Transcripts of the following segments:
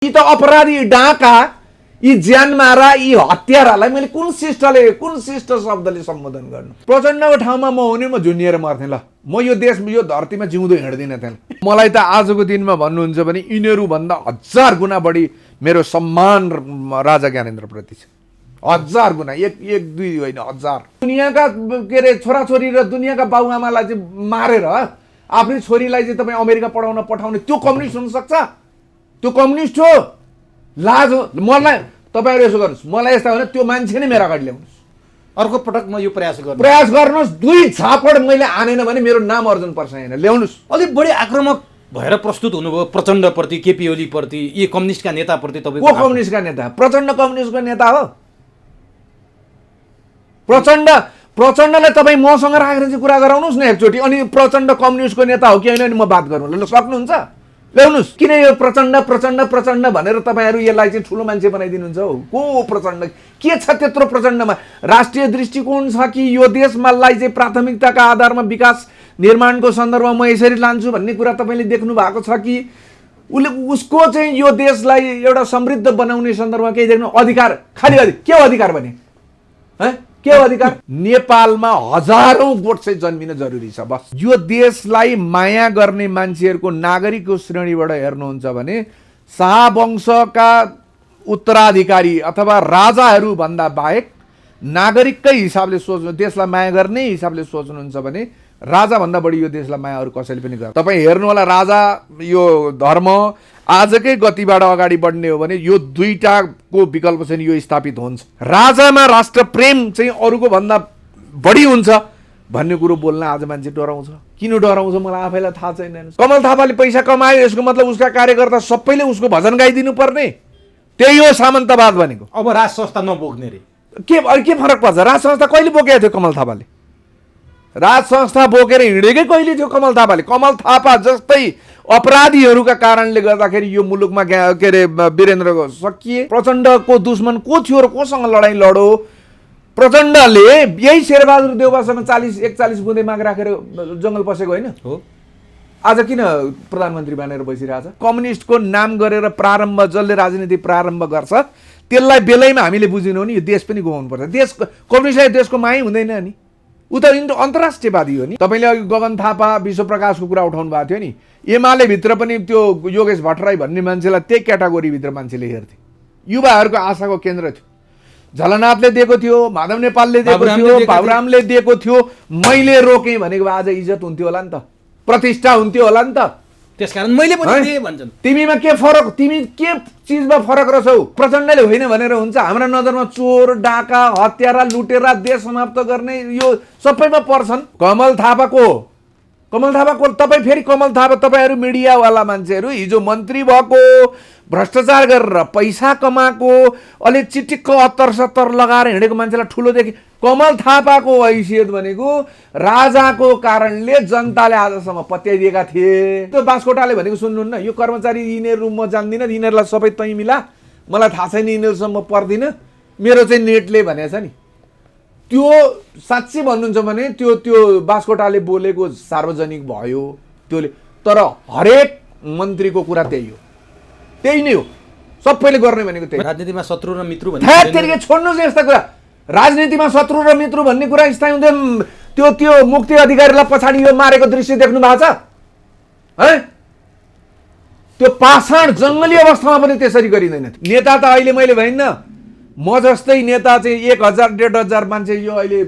यी त अपराधी डाका, यी ज्यान मारा, यी हत्यारालाई मैले कुन शिष्ट शब्दले सम्बोधन गर्नु? प्रचण्डको ठाउँमा म हुने म झुन्डिएर मर्थे। ल म यो देश यो धरतीमा जिउँदो हिँड्दिनँ त्यहाँ। मलाई त आजको दिनमा भन्नुहुन्छ भने यिनीहरू भन्दा 1000 गुणा बढी मेरो सम्मान राजा ज्ञानेन्द्र प्रति छ। 1000 गुणा, एक दुई होइन, 1000। दुनियाँका के अरे छोराछोरी र दुनियाँका बाबुआमालाई चाहिँ मारेर आफ्नै छोरीलाई चाहिँ तपाईँ अमेरिका पठाउने त्यो कम्युनिस्ट हुन सक्छ? त्यो कम्युनिस्ट हो? लाज हो। मलाई तपाईँहरू यसो गर्नुहोस्, मलाई यस्ता होइन, त्यो मान्छे नै मेरो अगाडि ल्याउनुहोस्। अर्को पटक म यो प्रयास गर्नुहोस्। 2 झापड मैले आनेन भने मेरो नाम अर्जुन पर्छ होइन, ल्याउनुहोस्। अलिक बढी आक्रामक भएर प्रस्तुत हुनुभयो प्रचण्डप्रति, केपी ओलीप्रति, यी कम्युनिस्टका नेताप्रति। तपाईँ को कम्युनिस्टका नेता? प्रचण्ड कम्युनिस्टको नेता हो? प्रचण्डलाई तपाईँ मसँग राखेर चाहिँ कुरा गराउनुहोस् न एकचोटि। अनि प्रचण्ड कम्युनिस्टको नेता हो कि होइन नि म बात गरौँ। ल सक्नुहुन्छ? ल्याउनुहोस्। किन यो प्रचण्ड भनेर तपाईँहरू यसलाई चाहिँ ठुलो मान्छे बनाइदिनुहुन्छ हो? को प्रचण्ड? के छ त्यत्रो प्रचण्डमा? राष्ट्रिय दृष्टिकोण छ कि यो देशलाई चाहिँ प्राथमिकताका आधारमा विकास निर्माणको सन्दर्भमा म यसरी लान्छु भन्ने कुरा तपाईँले देख्नु भएको छ कि उसको चाहिँ यो देशलाई एउटा समृद्ध बनाउने सन्दर्भमा केही देख्नु? अधिकार, खालि के हो अधिकार भने? के हो अधिकार? नेपालमा हजारौं गोठ चाहिँ जन्मिन जरुरी छ बस। यो देशलाई माया गर्ने मान्छेहरूको नागरिकको श्रेणीबाट हेर्नुहुन्छ भने शाहवंशका उत्तराधिकारी अथवा राजाहरू भन्दा बाहेक नागरिककै हिसाबले सोच्नु, देशलाई माया गर्ने हिसाबले सोच्नुहुन्छ भने राजा भन्दा बढी यो देशलाई माया अरू कसैले पनि गर्दैन। तपाईँ हेर्नु होला, राजा यो धर्म आजकै गतिबाट अगाडि बढ्ने हो भने यो दुईटाको विकल्प चाहिँ यो स्थापित हुन्छ। राजामा राष्ट्र प्रेम चाहिँ अरूको भन्दा बढी हुन्छ भन्ने कुरो बोल्न आज मान्छे डराउँछ। किन डराउँछ मलाई आफैलाई थाहा छैन। कमल थापाले पैसा कमायो, यसको मतलब उसका कार्यकर्ता सबैले उसको भजन गाइदिनु पर्ने? त्यही हो सामन्तवाद भनेको। अब राज संस्था नबोक्ने रे के फरक पर्छ? राज संस्था कहिले बोकेको थियो कमल थापाले? राज संस्था बोकेर हिँडेकै कहिले थियो कमल थापाले? कमल थापा जस्तै अपराधीहरूका कारणले गर्दाखेरि यो मुलुकमा के अरे वीरेन्द्र सकिए। प्रचण्डको दुश्मन को थियो र कोसँग लडाईँ लडो? प्रचण्डले यही शेरबहादुर देउवासँग 41 बुँदे माग राखेर जङ्गल पसेको होइन हो? आज किन प्रधानमन्त्री बनेर बसिरहेछ? कम्युनिस्टको नाम गरेर प्रारम्भ, जसले राजनीति प्रारम्भ गर्छ त्यसलाई बेलैमा हामीले बुझिनौँ नि यो देश पनि गुमाउनु पर्छ। देश कम्युनिस्टलाई देशको माया हुँदैन नि। ऊ त अन्तर्राष्ट्रियवादी हो नि। तपाईँले अघि गगन थापा, विश्वप्रकाशको कुरा उठाउनु भएको थियो नि। एमाले भित्र पनि त्यो योगेश भट्टराई भन्ने मान्छेलाई त्यही क्याटेगोरीभित्र मान्छेले हेर्थे। युवाहरूको आशाको केन्द्र थियो। झलनाथले दिएको थियो, माधव नेपालले दिएको थियो, बाबुरामले दिएको थियो। मैले रोकेँ भनेको आज इज्जत हुन्थ्यो होला नि त, प्रतिष्ठा हुन्थ्यो होला नि त। त्यसकारण मैले पनि दिएँ भन्छन्। तिमीमा के फरक? तिमी के चिजमा फरक रहेछौ? प्रचण्डले होइन भनेर हुन्छ? हाम्रा नजरमा चोर, डाका, हत्यारा, लुटेरा, देश समाप्त गर्ने यो सबैमा पर्छन्। कमल थापाको तपाईँ फेरि कमल थापा, तपाईँहरू मिडियावाला मान्छेहरू हिजो मन्त्री भएको, भ्रष्टाचार गरेर पैसा कमाएको, अलिक चिटिक्क 70 लगाएर हिँडेको मान्छेलाई ठुलो देखे। कमल थापाको हैसियत भनेको राजाको कारणले जनताले आजसम्म पत्याइदिएका थिए। त्यो बास्कोटाले भनेको सुन्नुहुन्न? यो कर्मचारी यिनीहरू म जान्दिनँ, यिनीहरूलाई सबै तै मिला, मलाई थाहा छैन, यिनीहरूसम्म पर्दिनँ, मेरो चाहिँ नेटले भनेछ नि। त्यो साँच्चै भन्नुहुन्छ भने त्यो बास्कोटाले बोलेको सार्वजनिक भयो त्योले। तर हरेक मन्त्रीको कुरा त्यही हो, त्यही नै हो। सबैले गर्ने भनेको त्यही। राजनीतिमा शत्रु र मित्र भन्ने छोड्नुहोस् यस्ता कुरा। राजनीतिमा शत्रु र मित्र भन्ने कुरा स्थायी हुँदैन। त्यो मुक्ति अधिकारीलाई पछाडि यो मारेको दृश्य देख्नु भएको छ है? त्यो पाषाण जङ्गली अवस्थामा पनि त्यसरी गरिँदैन। नेता त अहिले मैले भइन्न, म जस्तै नेता चाहिँ 1000-1500 मान्छे यो अहिले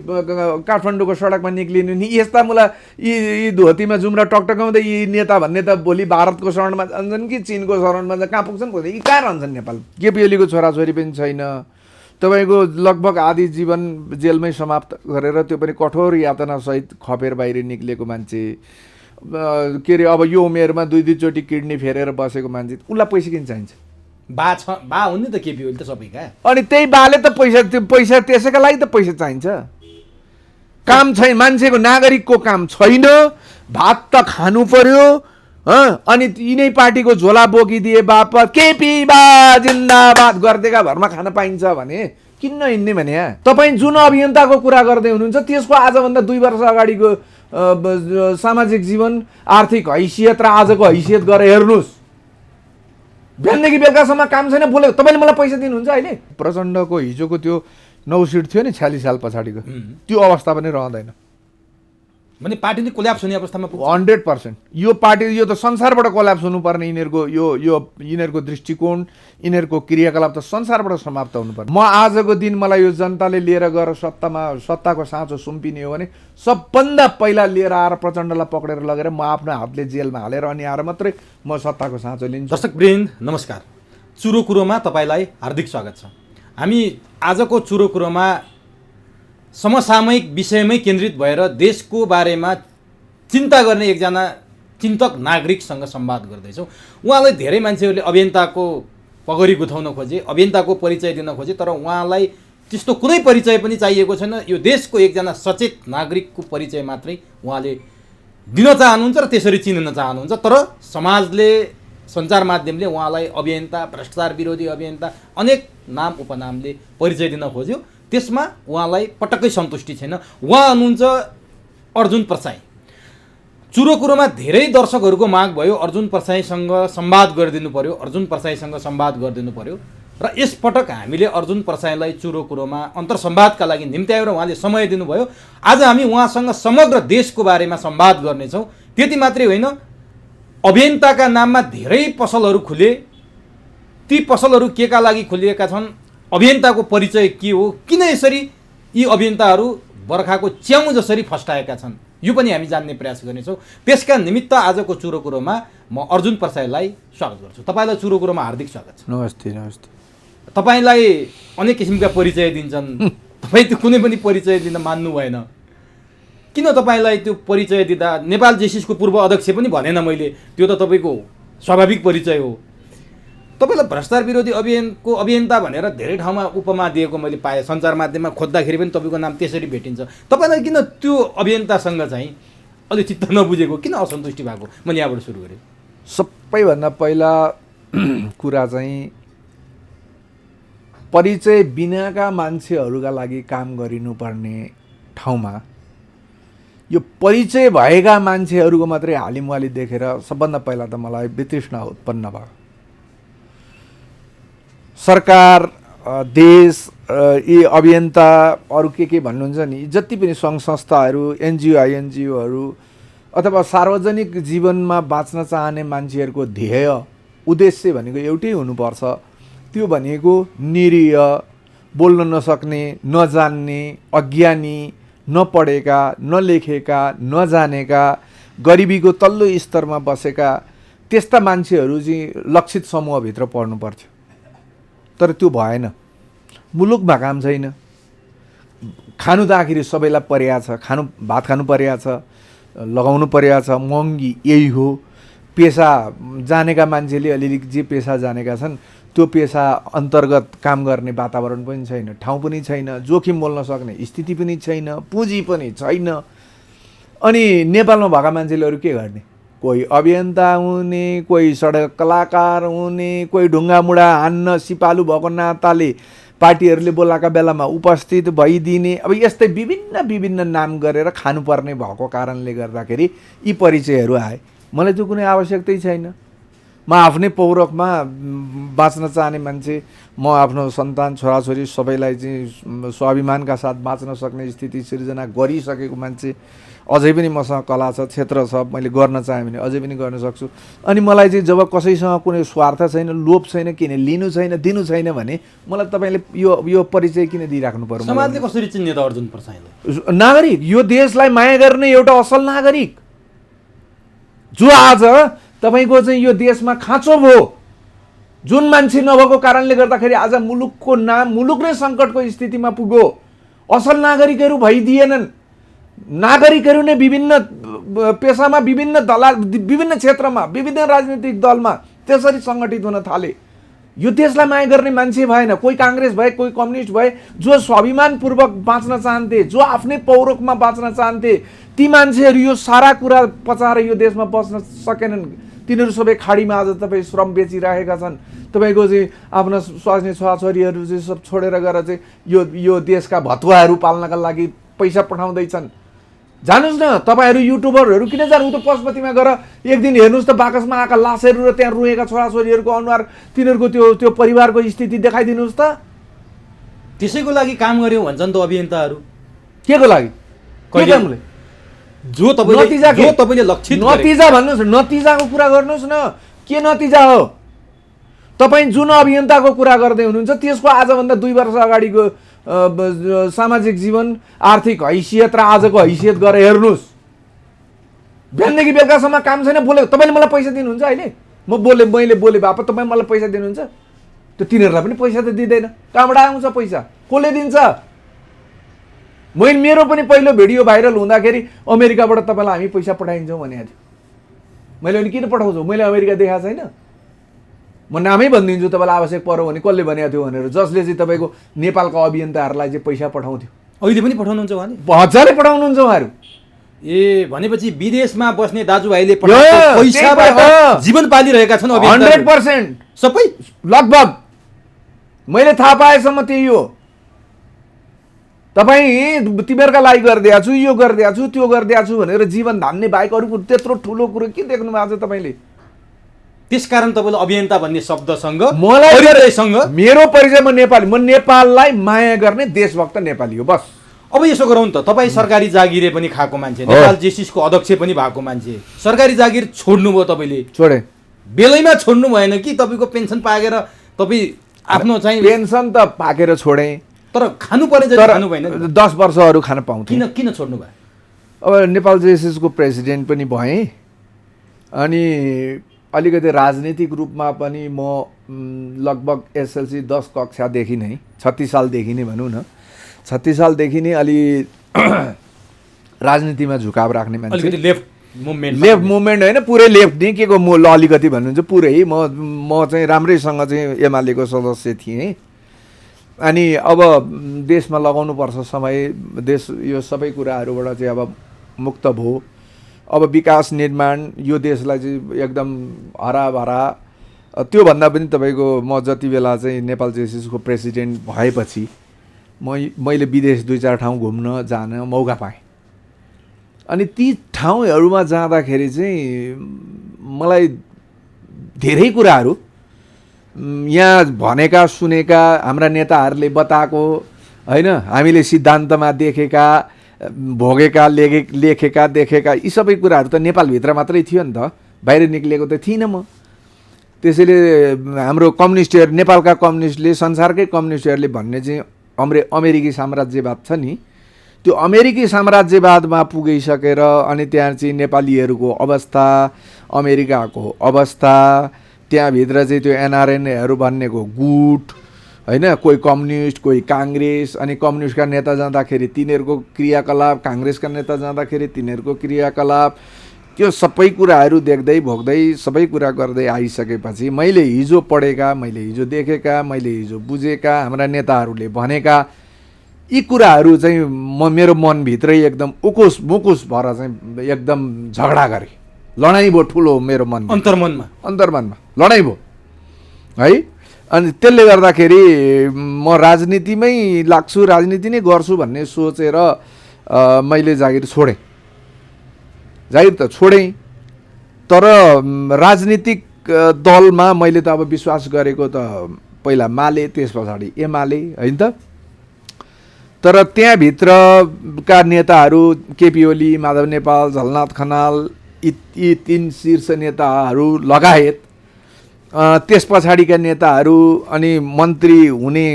काठमाडौँको सडकमा निक्लिनु नि यस्ता मलाई यी धोतीमा जुम्रा टकटकाउँदै यी नेता भन्ने त भोलि भारतको शरणमा जान्छन् कि चीनको शरणमा कहाँ पुग्छन्? यी कहाँ रहन्छन्? नेपाल केपी ओलीको छोराछोरी पनि छैन। तपाईँको लगभग आधी जीवन जेलमै समाप्त गरेर त्यो पनि कठोर यातनासहित खपेर बाहिर निक्लिएको मान्छे, के अरे अब यो उमेरमा 2 चोटि किडनी फेरेर बसेको मान्छे, उसलाई पैसा किन चाहिन्छ? बा हुन् नि त केपी ओली त सबैका। अनि त्यही बाले त पैसा त्यसैका लागि त पैसा चाहिन्छ। काम छैन, मान्छेको नागरिकको काम छैन, भात त खानु पर्यो। अनि यिनै पार्टीको झोला बोकिदिए बापत केपी बा जिन्दाबाद गर्दैका भरमा खान पाइन्छ भने किन हिँड्ने भने? तपाईँ जुन अभियन्ताको कुरा गर्दै हुनुहुन्छ त्यसको आजभन्दा 2 वर्ष अगाडिको सामाजिक जीवन, आर्थिक हैसियत र आजको हैसियत गरेर हेर्नुहोस्। बिहानदेखि बेलुकासम्म काम छैन, बोलेको तपाईँले मलाई पैसा दिनुहुन्छ अहिले? प्रचण्डको हिजोको त्यो 9 सिट थियो नि 46 साल पछाडिको, त्यो अवस्था पनि रहँदैन। भने पार्टी नै कोल्याप्स हुने अवस्थामा पुग्छ। 100% यो पार्टी, यो त संसारबाट कोल्याप्स हुनुपर्ने यिनीहरूको यिनीहरूको दृष्टिकोण, यिनीहरूको क्रियाकलाप त संसारबाट समाप्त हुनुपर्ने। म आजको दिन मलाई यो जनताले लिएर गएर सत्ताको साँचो सुम्पिने हो भने सबभन्दा पहिला लिएर आएर प्रचण्डलाई पक्रेर लगेर म आफ्नो हातले जेलमा हालेर अनि आएर मात्रै म सत्ताको साँचो लिन्छु। दर्शकवृन्द नमस्कार, चुरो कुरोमा तपाईँलाई हार्दिक स्वागत छ। हामी आजको चुरो कुरोमा समसामयिक विषयमै केन्द्रित भएर देशको बारेमा चिन्ता गर्ने एकजना चिन्तक नागरिकसँग संवाद गर्दैछौँ। उहाँलाई धेरै मान्छेहरूले अभियन्ताको पगडी गुथाउन खोजे, अभियन्ताको परिचय दिन खोजे, तर उहाँलाई त्यस्तो कुनै परिचय पनि चाहिएको छैन। यो देशको एकजना सचेत नागरिकको परिचय मात्रै उहाँले दिन चाहनुहुन्छ र त्यसरी चिन्न चाहनुहुन्छ। तर समाजले, सञ्चार माध्यमले उहाँलाई अभियन्ता, भ्रष्टाचार विरोधी अभियन्ता, अनेक नाम उपनामले परिचय दिन खोज्यो। त्यसमा उहाँलाई पटक्कै सन्तुष्टि छैन। उहाँ हुनुहुन्छ अर्जुन प्रसाई। चुरो कुरोमा धेरै दर्शकहरूको माग भयो अर्जुन प्रसाईसँग संवाद गरिदिनु पर्यो, अर्जुन प्रसाईसँग संवाद गरिदिनु पर्यो र यसपटक हामीले अर्जुन प्रसाईलाई चुरो कुरोमा अन्तर्संवादका लागि निम्त्यायौँ र उहाँले समय दिनुभयो। आज हामी उहाँसँग समग्र देशको बारेमा संवाद गर्नेछौँ। त्यति मात्रै होइन, अभियन्ताका नाममा धेरै पसलहरू खुले, ती पसलहरू केका लागि खुलिएका छन्, अभियन्ताको परिचय के हो, किन यसरी यी अभियन्ताहरू बर्खाको च्याउ जसरी फस्टाएका छन्, यो पनि हामी जान्ने प्रयास गर्नेछौँ। त्यसका निमित्त आजको चुरो कुरोमा म अर्जुन प्रसाईलाई स्वागत गर्छु। तपाईँलाई चुरो कुरोमा हार्दिक स्वागत छ। नमस्ते। नमस्ते। तपाईँलाई अनेक किसिमका परिचय दिन्छन्, तपाईँ त्यो कुनै पनि परिचय दिन मान्नु भएन। किन तपाईँलाई त्यो परिचय दिँदा? नेपाल जेसिसको पूर्व अध्यक्ष पनि भनेन मैले, त्यो त तपाईँको स्वाभाविक परिचय हो। तपाईँलाई भ्रष्टाचार विरोधी अभियन्ता भनेर धेरै ठाउँमा उपमा दिएको मैले पाएँ, सञ्चार माध्यममा खोज्दाखेरि पनि तपाईँको नाम त्यसरी भेटिन्छ। तपाईँलाई किन त्यो अभियन्तासँग चाहिँ अलि चित्त नबुझेको, किन असन्तुष्टि भएको? मैले यहाँबाट सुरु गरेँ। सबैभन्दा पहिला कुरा चाहिँ परिचय बिनाका मान्छेहरूका लागि काम गरिनुपर्ने ठाउँमा यो परिचय भएका मान्छेहरूको मात्रै हालिमुहाली देखेर सबभन्दा पहिला त मलाई वितृष्णा उत्पन्न भयो। सरकार, देश, यी अभियन्ता, अरू के भन्नुहुन्छ नि, जति पनि सङ्घ संस्थाहरू, एनजिओ आइएनजिओहरू अथवा सार्वजनिक जीवनमा बाँच्न चाहने मान्छेहरूको ध्येय उद्देश्य भनेको एउटै हुनुपर्छ। त्यो भनेको निरीह, बोल्न नसक्ने, नजान्ने, अज्ञानी, नपढेका, नलेखेका, नजानेका, गरिबीको तल्लो स्तरमा बसेका त्यस्ता मान्छेहरू चाहिँ लक्षित समूहभित्र पर्नु पर्थ्यो। तर त्यो भएन। मुलुकमा काम छैन, खानु त आखिर सबैलाई परेको छ, भात खानु परेको छ, लगाउनु परेको छ, महँगी यही हो। पेसा जानेका मान्छेले अलिअलि जे पेसा जानेका छन् त्यो पेसा अन्तर्गत काम गर्ने वातावरण पनि छैन, ठाउँ पनि छैन, जोखिम बोल्न सक्ने स्थिति पनि छैन, पुँजी पनि छैन। अनि नेपालमा भएका मान्छेले अरू के गर्ने? कोही अभियन्ता हुने, कोही सडक कलाकार हुने, कोही ढुङ्गामुढा हान्न सिपालु भएको नाताले पार्टीहरूले बोलाएका बेलामा उपस्थित भइदिने, अब यस्तै विभिन्न नाम गरेर खानुपर्ने भएको कारणले गर्दाखेरि यी परिचयहरू आए। मलाई त्यो कुनै आवश्यकतै छैन। म आफ्नै पौरखमा बाँच्न चाहने मान्छे, म आफ्नो सन्तान छोराछोरी सबैलाई चाहिँ स्वाभिमानका साथ बाँच्न सक्ने स्थिति सिर्जना गरिसकेको मान्छे। अझै पनि मसँग कला छ, क्षेत्र छ, मैले गर्न चाहेँ भने अझै पनि गर्न सक्छु। अनि मलाई चाहिँ जब कसैसँग कुनै स्वार्थ छैन, लोभ छैन, किन लिनु छैन, दिनु छैन भने मलाई तपाईँले यो परिचय किन दिइराख्नु पर्यो? समाजले कसरी चिन्ने त अर्जुन प्रसाईलाई? नागरिक, यो देशलाई माया गर्ने एउटा असल नागरिक, जो आज तपाईँको चाहिँ यो देशमा खाँचो भयो, जुन मान्छे नभएको कारणले गर्दाखेरि आज मुलुकको नाम, मुलुक नै सङ्कटको स्थितिमा पुग्यो। असल नागरिकहरू भइदिएनन्। नागरिकहरू नै विभिन्न पेसामा, विभिन्न दलाल, विभिन्न क्षेत्रमा, विभिन्न राजनीतिक दलमा त्यसरी सङ्गठित हुन थाले। यो देशलाई माया गर्ने मान्छे भएन। कोही काङ्ग्रेस भए, कोही कम्युनिस्ट भए, जो स्वाभिमानपूर्वक बाँच्न चाहन्थे, जो आफ्नै पौरखमा बाँच्न चाहन्थे, ती मान्छेहरू यो सारा कुरा पचाएर यो देशमा बस्न सकेनन्। तिनीहरू सबै खाडीमा आज तपाईँ श्रम बेचिरहेका छन्। तपाईँको चाहिँ आफ्ना स्वास्नी छोराछोरीहरू चाहिँ सब छोडेर गएर चाहिँ यो देशका भतुवाहरू पाल्नका लागि पैसा पठाउँदैछन्। जानुस् न तपाईहरु युट्युबरहरु किन जानु त पशुपतिमा गएर एक दिन हेर्नुस् त बाकसमा आएका लासहरु र त्यहाँ रुएका छोराछोरीहरुको अनुहार तिनीहरुको त्यो परिवारको स्थिति देखाइदिनुस् त त्यसैको लागि काम गर्यौ भन्छन् त अभियन्ताहरु केको लागि के कामले जो तपाईले लक्षित नतिजा भन्नुस् नतिजाको कुरा गर्नुस् न के नतिजा हो तपाई जुन अभियन्ताको कुरा गर्दै हुनुहुन्छ त्यसको आजभन्दा 2 वर्ष अगाडिको सामाजिक जीवन आर्थिक हैसियत र आजको हैसियत गरेर हेर्नुस् बिहानदेखि बेलुकासम्म काम छैन बोले तपाईले मलाई पैसा दिनुहुन्छ अहिले मैले बोले बापत तपाईँ मलाई पैसा दिनुहुन्छ त्यो तिनीहरूलाई पनि पैसा त दिँदैन कहाँबाट आउँछ पैसा कसले दिन्छ मेरो पनि पहिलो भिडियो भाइरल हुँदाखेरि अमेरिकाबाट तपाईलाई हामी पैसा पठाइन्छौँ भनेको थियो मैले अनि किन पठाउँछु मैले अमेरिका देखाएको छैन म नामै भनिदिन्छु तपाईँलाई आवश्यक पर्यो भने कसले भनेको थियो भनेर जसले चाहिँ तपाईँको नेपालका अभियन्ताहरूलाई चाहिँ पैसा पठाउँथ्यो अहिले पनि पठाउनुहुन्छ उहाँले हजारै पठाउनुहुन्छ उहाँहरू ए भनेपछि विदेशमा बस्ने दाजुभाइले पैसाबाट जीवन पालिरहेका छन् 100% सबै लगभग मैले थाहा पाएसम्म त्यही हो तपाईँ तिमीहरूका लागि गरिदिएको छु यो गरिदिएको छु त्यो गरिदिएको छु भनेर जीवन धान्ने बाहेक अरू त्यत्रो ठुलो कुरो के देख्नु भएको छ तपाईँले त्यसकारण तपाईँले अभियन्ता भन्ने शब्दसँग मेरो परिचय म नेपाललाई माया गर्ने देशभक्त नेपाली हो बस अब यसो गरौँ त तपाईँ सरकारी जागिरे पनि खाएको मान्छे नेपाल जेसिसको अध्यक्ष पनि भएको मान्छे सरकारी जागिर छोड्नुभयो तपाईँले छोडे बेलैमा छोड्नु भएन कि तपाईँको पेन्सन पाकेर तपाईँ आफ्नो चाहिँ पेन्सन त पाकेर छोडे तर खानु पर्ने जति खानु भएन 10 वर्षहरू खान पाउँथ्यो किन छोड्नु भयो अब नेपाल जेसिसको प्रेसिडेन्ट पनि भएँ अनि अलिकति राजनीतिक रूपमा पनि म लगभग एसएलसी 10 कक्षादेखि नै 36 सालदेखि नै भनौँ न 36 सालदेखि नै अलि राजनीतिमा झुकाव राख्ने मान्छे लेफ्ट मुभमेन्ट होइन पुरै लेफ्ट नि के को म अलिकति भन्नुहुन्छ पुरै म चाहिँ राम्रैसँग चाहिँ एमालेको सदस्य थिएँ अनि अब देशमा लगाउनुपर्छ समय देश यो सबै कुराहरूबाट चाहिँ अब मुक्त भयो अब विकास निर्माण यो देशलाई चाहिँ एकदम हराभरा त्योभन्दा पनि तपाईँको म जति बेला चाहिँ नेपाल जेसिसको प्रेसिडेन्ट भएपछि मैले विदेश 2-4 ठाउँ घुम्न जान मौका पाएँ अनि ती ठाउँहरूमा जाँदाखेरि चाहिँ मलाई धेरै कुराहरू यहाँ भनेका सुनेका हाम्रा नेताहरूले बताएको होइन हामीले सिद्धान्तमा देखेका भोगेका लेखेका देखेका यी सबै कुराहरू त नेपालभित्र मात्रै थियो नि त बाहिर निक्लेको त थिइनँ म त्यसैले हाम्रो कम्युनिस्टहरू नेपालका कम्युनिस्टले संसारकै कम्युनिस्टहरूले भन्ने चाहिँ अमेरिकी साम्राज्यवाद छ नि त्यो अमेरिकी साम्राज्यवादमा पुगिसकेर अनि त्यहाँ चाहिँ नेपालीहरूको अवस्था अमेरिकाको अवस्था त्यहाँभित्र चाहिँ त्यो एनआरएनएहरू भन्नेको गुट होइन कोही कम्युनिस्ट कोही काङ्ग्रेस अनि कम्युनिस्टका नेता जाँदाखेरि तिनीहरूको क्रियाकलाप काङ्ग्रेसका नेता जाँदाखेरि तिनीहरूको क्रियाकलाप त्यो सबै कुराहरू देख्दै भोग्दै सबै कुरा गर्दै आइसकेपछि मैले हिजो पढेका मैले हिजो देखेका मैले हिजो बुझेका हाम्रा नेताहरूले भनेका यी कुराहरू चाहिँ मेरो मनभित्रै एकदम उकुस मुकुस भएर चाहिँ एकदम झगडा गरेँ लडाइँ भयो ठुलो मेरो मन अन्तर्मनमा लडाइँ भयो है अनि त्यसले गर्दाखेरि म राजनीतिमै लाग्छु राजनीति नै गर्छु भन्ने सोचेर मैले जागिर छोडेँ जागिर त छोडेँ तर राजनीतिक दलमा मैले त अब विश्वास गरेको त पहिला माले त्यस पछाडि एमाले होइन त तर त्यहाँभित्रका नेताहरू केपी ओली माधव नेपाल झलनाथ खनाल यी 3 शीर्ष नेताहरू लगायत त्यस पछाडिका नेताहरू अनि मन्त्री हुने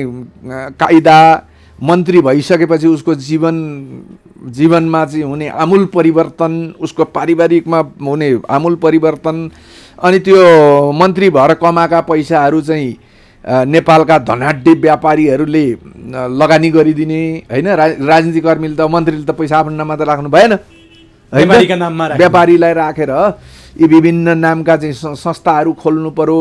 कायदा मन्त्री भइसकेपछि उसको जीवनमा चाहिँ हुने आमूल परिवर्तन उसको पारिवारिकमा हुने आमूल परिवर्तन अनि त्यो मन्त्री भएर कमाएका पैसाहरू चाहिँ नेपालका धनाढ्य व्यापारीहरूले लगानी गरिदिने होइन राजनीतिक कर्मीले त मन्त्रीले त पैसा आफ्नो नाममा त राख्नु भएन व्यापारीलाई राखेर यी विभिन्न नामका चाहिँ संस्थाहरू खोल्नु पर्यो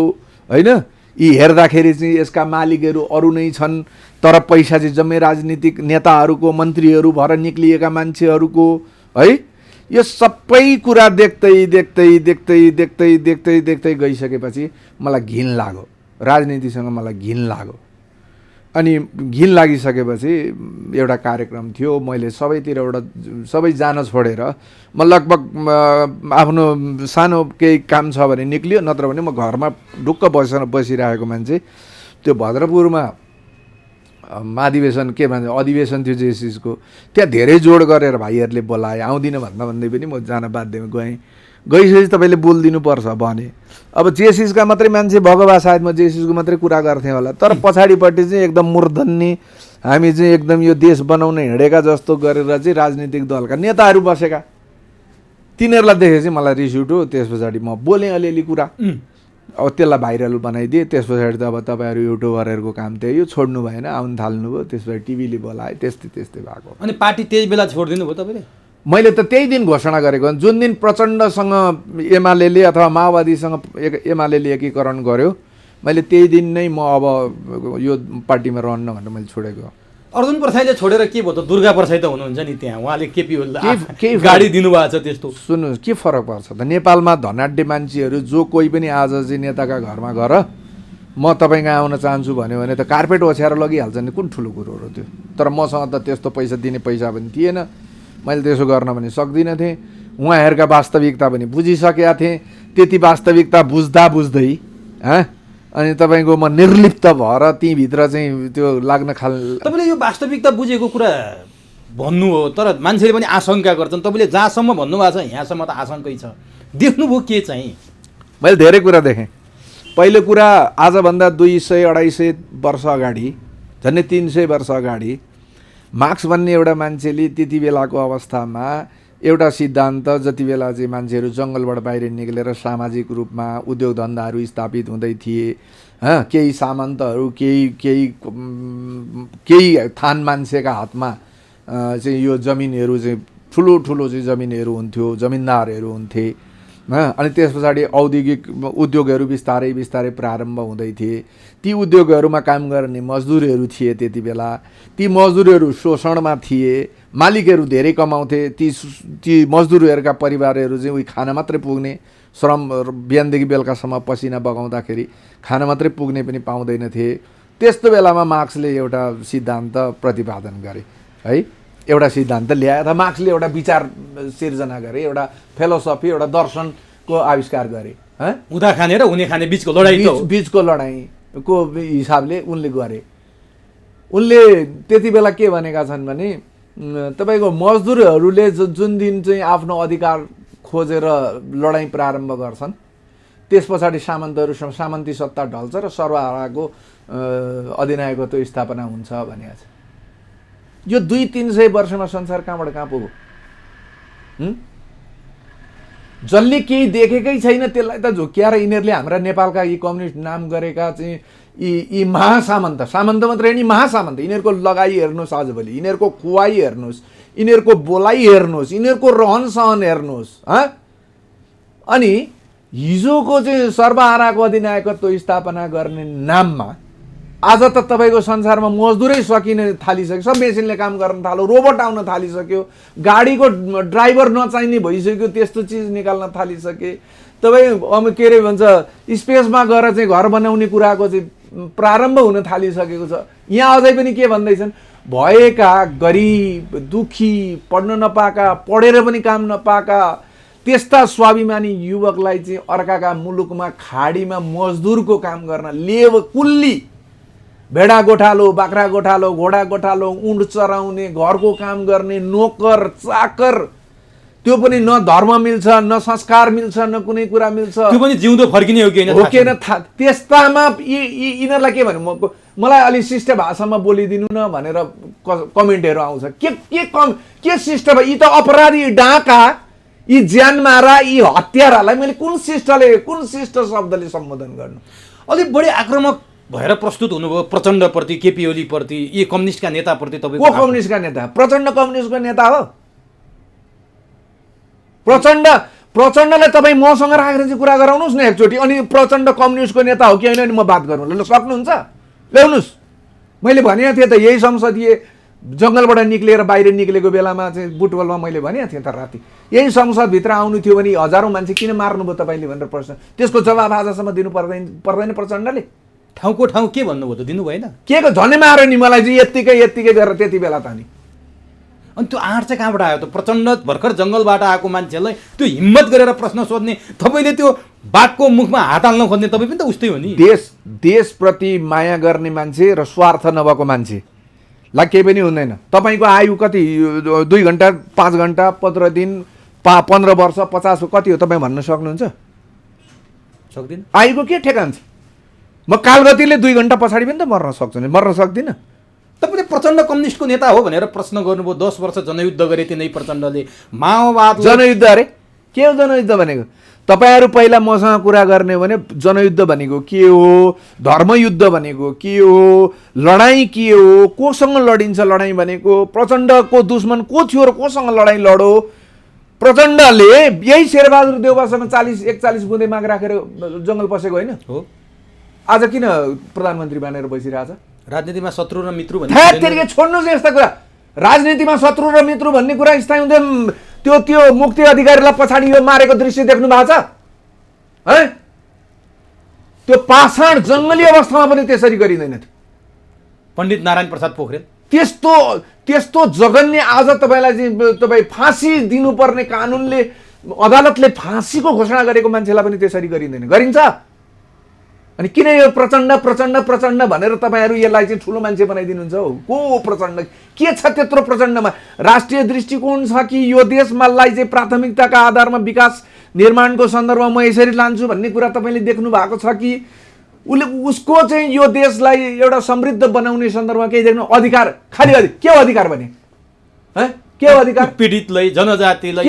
होइन यी हेर्दाखेरि चाहिँ यसका मालिकहरू अरू नै छन् तर पैसा चाहिँ जम्मै राजनीतिक नेताहरूको मन्त्रीहरू भएर निक्लिएका मान्छेहरूको है यो सबै कुरा देख्दै गइसकेपछि मलाई घिन लाग्यो राजनीतिसँग मलाई घिन लाग्यो अनि घिन लागिसकेपछि एउटा कार्यक्रम थियो, मैले सबैतिरबाट सबै जान छोडेर म लगभग आफ्नो सानो केही काम छ भने निक्लियो, नत्र भने म घरमा ढुक्क बसिरहेको मान्छे। त्यो भद्रपुरमा महाधिवेशन के भन्छ अधिवेशन थियो जेएसएसको, त्यहाँ धेरै जोड गरेर भाइहरूले बोलाए, आउँदिनँ भन्दै पनि म जान बाध्यमा गएँ। गइसकेपछि तपाईँले बोलिदिनुपर्छ भने अब जेएसएसका मात्रै मान्छे भगवा, सायद म जेएसएसको मात्रै कुरा गर्थेँ होला, तर पछाडिपट्टि चाहिँ एकदम मूर्धन्य हामी चाहिँ एकदम यो देश बनाउन हिँडेका जस्तो गरेर चाहिँ राजनीतिक दलका नेताहरू बसेका, तिनीहरूलाई देखेपछि मलाई रिस उठ्यो। त्यस पछाडि म बोलेँ अलिअलि कुरा, अब त्यसलाई भाइरल बनाइदिएँ। त्यस पछाडि त अब तपाईँहरू युट्युबरहरूको काम त्यही हो, छोड्नु भएन, आउनु थाल्नुभयो, त्यस पछाडि टिभीले बोलायो, त्यस्तै भएको। अनि पार्टी त्यही बेला छोडिदिनु भयो तपाईँले? मैले त त्यही दिन घोषणा गरेको, जुन दिन प्रचण्डसँग एमाले अथवा माओवादीसँग एमाले एकीकरण गर्यो, मैले त्यही दिन नै म अब यो पार्टीमा रहन्न भनेर मैले छोडेको। अर्जुन प्रसाईले छोडेर के भयो त? दुर्गा प्रसाई त हुनुहुन्छ नि त्यहाँ, उहाँले केपी ओलीलाई गाडी दिनुभएको छ। त्यस्तो सुन्नुहोस्, के फरक पर्छ त? नेपालमा धनाढ्य मान्छेहरू जो कोही पनि आज चाहिँ नेताका घरमा गएर म तपाईँको आउन चाहन्छु भन्यो भने त कार्पेट ओछ्याएर लगिहाल्छ नि, कुन ठुलो कुरो हो त्यो? तर मसँग त त्यस्तो पैसा दिने पैसा पनि थिएन, मैले त्यसो गर्न पनि सक्दिनँ थिएँ। उहाँहरूका वास्तविकता पनि बुझिसकेका थिएँ। त्यति वास्तविकता बुझ्दै अनि तपाईँको म निर्लिप्त भएर तीभित्र चाहिँ त्यो लाग्न तपाईँले यो वास्तविकता बुझेको कुरा भन्नु हो, तर मान्छेले पनि आशंका गर्छन्। तपाईँले जहाँसम्म भन्नुभएको छ यहाँसम्म त आशंकै छ। देख्नुभयो के चाहिँ? मैले धेरै कुरा देखेँ। पहिलो कुरा, आजभन्दा 200-250 वर्ष अगाडि, झन्डै 300 वर्ष अगाडि मार्क्स भन्ने एउटा मान्छेले त्यति बेलाको अवस्थामा एउटा सिद्धान्त, जति बेला चाहिँ मान्छेहरू जङ्गलबाट बाहिर निक्लेर सामाजिक रूपमा उद्योग धन्दाहरू स्थापित हुँदै थिए, केही सामन्तहरू केही थान मान्छेका हातमा चाहिँ यो जमिनहरू चाहिँ ठुलो चाहिँ जमिनहरू हुन्थ्यो, जमिनदारहरू हुन्थे। अनि त्यस पछाडि औद्योगिक उद्योगहरू बिस्तारै प्रारम्भ हुँदै थिए। ती उद्योगहरूमा काम गर्ने मजदुरहरू थिए त्यति बेला, ती मजदुरहरू शोषणमा थिए, मालिकहरू धेरै कमाउँथे, ती मजदुरहरूका परिवारहरू चाहिँ उही खाना मात्रै पुग्ने, श्रम बिहानदेखि बेलुकासम्म पसिना बगाउँदाखेरि खाना मात्रै पुग्ने पनि पाउँदैनथे। त्यस्तो बेलामा मार्क्सले एउटा सिद्धान्त प्रतिपादन गरे है, एउटा सिद्धान्त ल्याए, अथवा मार्क्सले एउटा विचार सिर्जना गरे, एउटा फिलोसफी, एउटा दर्शनको आविष्कार गरे। हुँदा खाने र हुने खाने बिचको लडाइँको हिसाबले उनले गरे। उनले त्यति बेला के भनेका छन् भने तपाईँको मजदुरहरूले जुन दिन चाहिँ आफ्नो अधिकार खोजेर लडाइँ प्रारम्भ गर्छन्, त्यस पछाडि सामन्ती सत्ता ढल्छ र सर्वहाराको अधिनायकत्व स्थापना हुन्छ भनेको छ। यो 200-300 वर्षमा संसार कहाँबाट कहाँ पुग्यो? जसले केही देखेकै छैन त्यसलाई त झुक्क्याएर यिनीहरूले हाम्रा नेपालका यी कम्युनिस्ट नाम गरेका चाहिँ यी महासामन्त मात्रै नि महासामन्त, यिनीहरूको लगाइ हेर्नुहोस्, आजभोलि यिनीहरूको खुवाई हेर्नुहोस्, यिनीहरूको बोलाइ हेर्नुहोस्, यिनीहरूको रहन सहन हेर्नुहोस्। अनि हिजोको चाहिँ सर्वहाराको अधिनायकत्व स्थापना गर्ने नाममा आज त तपाईँको संसारमा मजदुरै सकिन थालिसक्यो, सब मेसिनले काम गर्न थाल्यो, रोबोट आउन थालिसक्यो, गाडीको ड्राइभर नचाहिने भइसक्यो, त्यस्तो चिज निकाल्न थालिसके। तपाईँ के अरे भन्छ स्पेसमा गएर चाहिँ घर बनाउने कुराको चाहिँ प्रारम्भ हुन थालिसकेको छ। यहाँ अझै पनि के भन्दैछन्, भएका गरिब दुखी पढ्न नपाएका, पढेर पनि काम नपाएका त्यस्ता स्वाभिमानी युवकलाई चाहिँ अर्काका मुलुकमा खाडीमा मजदुरको काम गर्न, कुल्ली, भेडा गोठालो, बाख्रा गोठालो, घोडा गोठालो, ऊँट चराउने, घरको काम गर्ने, नोकर चाकर, त्यो पनि न धर्म मिल्छ, न संस्कार मिल्छ, न कुनै कुरा मिल्छ, त्यो पनि जिउँदो फर्किने हो कि होइन? त्यस्तामा यिनीहरूलाई के भन्नु, मलाई अलि शिष्ट भाषामा बोलिदिनु न भनेर कमेन्टहरू आउँछ। के शिष्ट? यी त अपराधी, डाका, यी ज्यान मारा, यी हत्यारालाई मैले कुन शिष्ट शब्दले सम्बोधन गर्नु? अलिक बढी आक्रामक भएर प्रस्तुत हुनुभयो प्रचण्डप्रति, केपी ओलीप्रति, यी कम्युनिस्टका नेताप्रति। तपाईँ को कम्युनिस्टका नेता? प्रचण्ड कम्युनिस्टको नेता हो। प्रचण्डलाई तपाईँ मसँग राखेर चाहिँ कुरा गराउनुहोस् न एकचोटि, अनि प्रचण्ड कम्युनिस्टको नेता हो कि होइन म बात गरौँ। ल सक्नुहुन्छ? ल्याउनुहोस्। मैले भनेको थिएँ त, यही संसदीय जङ्गलबाट निक्लिएर बाहिर निक्लेको बेलामा चाहिँ बुटवलमा मैले भनेको थिएँ त राति, यही संसदभित्र आउनु थियो भने हजारौँ मान्छे किन मार्नुभयो तपाईँले भनेर प्रश्न, त्यसको जवाब आजसम्म दिनु पर्दैन प्रचण्डले? ठाउँको ठाउँ के भन्नुभयो त दिनु भएन? के को झनै मार्यो नि मलाई चाहिँ यत्तिकै गरेर त्यति बेला त नि। अनि त्यो आँट चाहिँ कहाँबाट आयो त? प्रचण्ड भर्खर जङ्गलबाट आएको मान्छेलाई त्यो हिम्मत गरेर प्रश्न सोध्ने, तपाईँले त्यो बाघको मुखमा हात हाल्न खोज्ने तपाईँ पनि त उस्तै हो नि। देशप्रति माया गर्ने मान्छे र स्वार्थ नभएको मान्छेलाई केही पनि हुँदैन। तपाईँको आयु कति? 2 घन्टा, 5 घन्टा, 15 दिन, 15 वर्ष, 50 कति हो तपाईँ भन्न सक्नुहुन्छ? सक्दिनँ। आयुको के ठेगान छ? म कालगतिले 2 घन्टा पछाडि पनि त मर्न सक्छु नि, मर्न सक्दिनँ। तपाईँले प्रचण्ड कम्युनिस्टको नेता हो भनेर प्रश्न गर्नुभयो। 10 वर्ष जनयुद्ध गरे तिनै प्रचण्डले, माओवाद जनयुद्ध। अरे के हो जनयुद्ध भनेको? तपाईँहरू पहिला मसँग कुरा गर्ने हो भने जनयुद्ध भनेको के हो, धर्मयुद्ध भनेको के हो, लडाइँ के हो, कोसँग लडिन्छ लडाइँ भनेको, प्रचण्डको दुश्मन को थियो र कोसँग लडाइँ लडो। प्रचण्डले यही शेरबहादुर देउवासँग 40-41 बुँदे माग राखेर जङ्गल पसेको होइन हो? आज किन प्रधानमन्त्री बनेर बसिरहेछ? राजनीतिमा शत्रु र मित्रु भन्ने छोड्नुहोस् यस्ता कुरा। राजनीतिमा शत्रु र मित्रु भन्ने कुरा स्थायी हुँदैन। त्यो मुक्ति अधिकारीलाई पछाडि यो मारेको दृश्य देख्नु भएको छ है? त्यो पाषाण जङ्गली अवस्थामा पनि त्यसरी गरिँदैन थियो। पण्डित नारायण प्रसाद पोखरेल त्यस्तो जघन्य आज तपाईँलाई चाहिँ तपाईँ फाँसी दिनुपर्ने कानुनले, अदालतले फाँसीको घोषणा गरेको मान्छेलाई पनि त्यसरी गरिँदैन। गरिन्छ। अनि किन यो प्रचण्ड प्रचण्ड प्रचण्ड भनेर तपाईँहरू यसलाई चाहिँ ठुलो मान्छे बनाइदिनुहुन्छ हो? को प्रचण्ड? के छ त्यत्रो प्रचण्डमा? राष्ट्रिय दृष्टिकोण छ कि यो देशलाई चाहिँ प्राथमिकताका आधारमा विकास निर्माणको सन्दर्भमा म यसरी लान्छु भन्ने कुरा तपाईँले देख्नु भएको छ कि उसको चाहिँ यो देशलाई एउटा समृद्ध बनाउने सन्दर्भमा केही देख्नु? अधिकार, खालि के हो अधिकार भने? के हो अधिकार? पीडितलाई, जनजातिलाई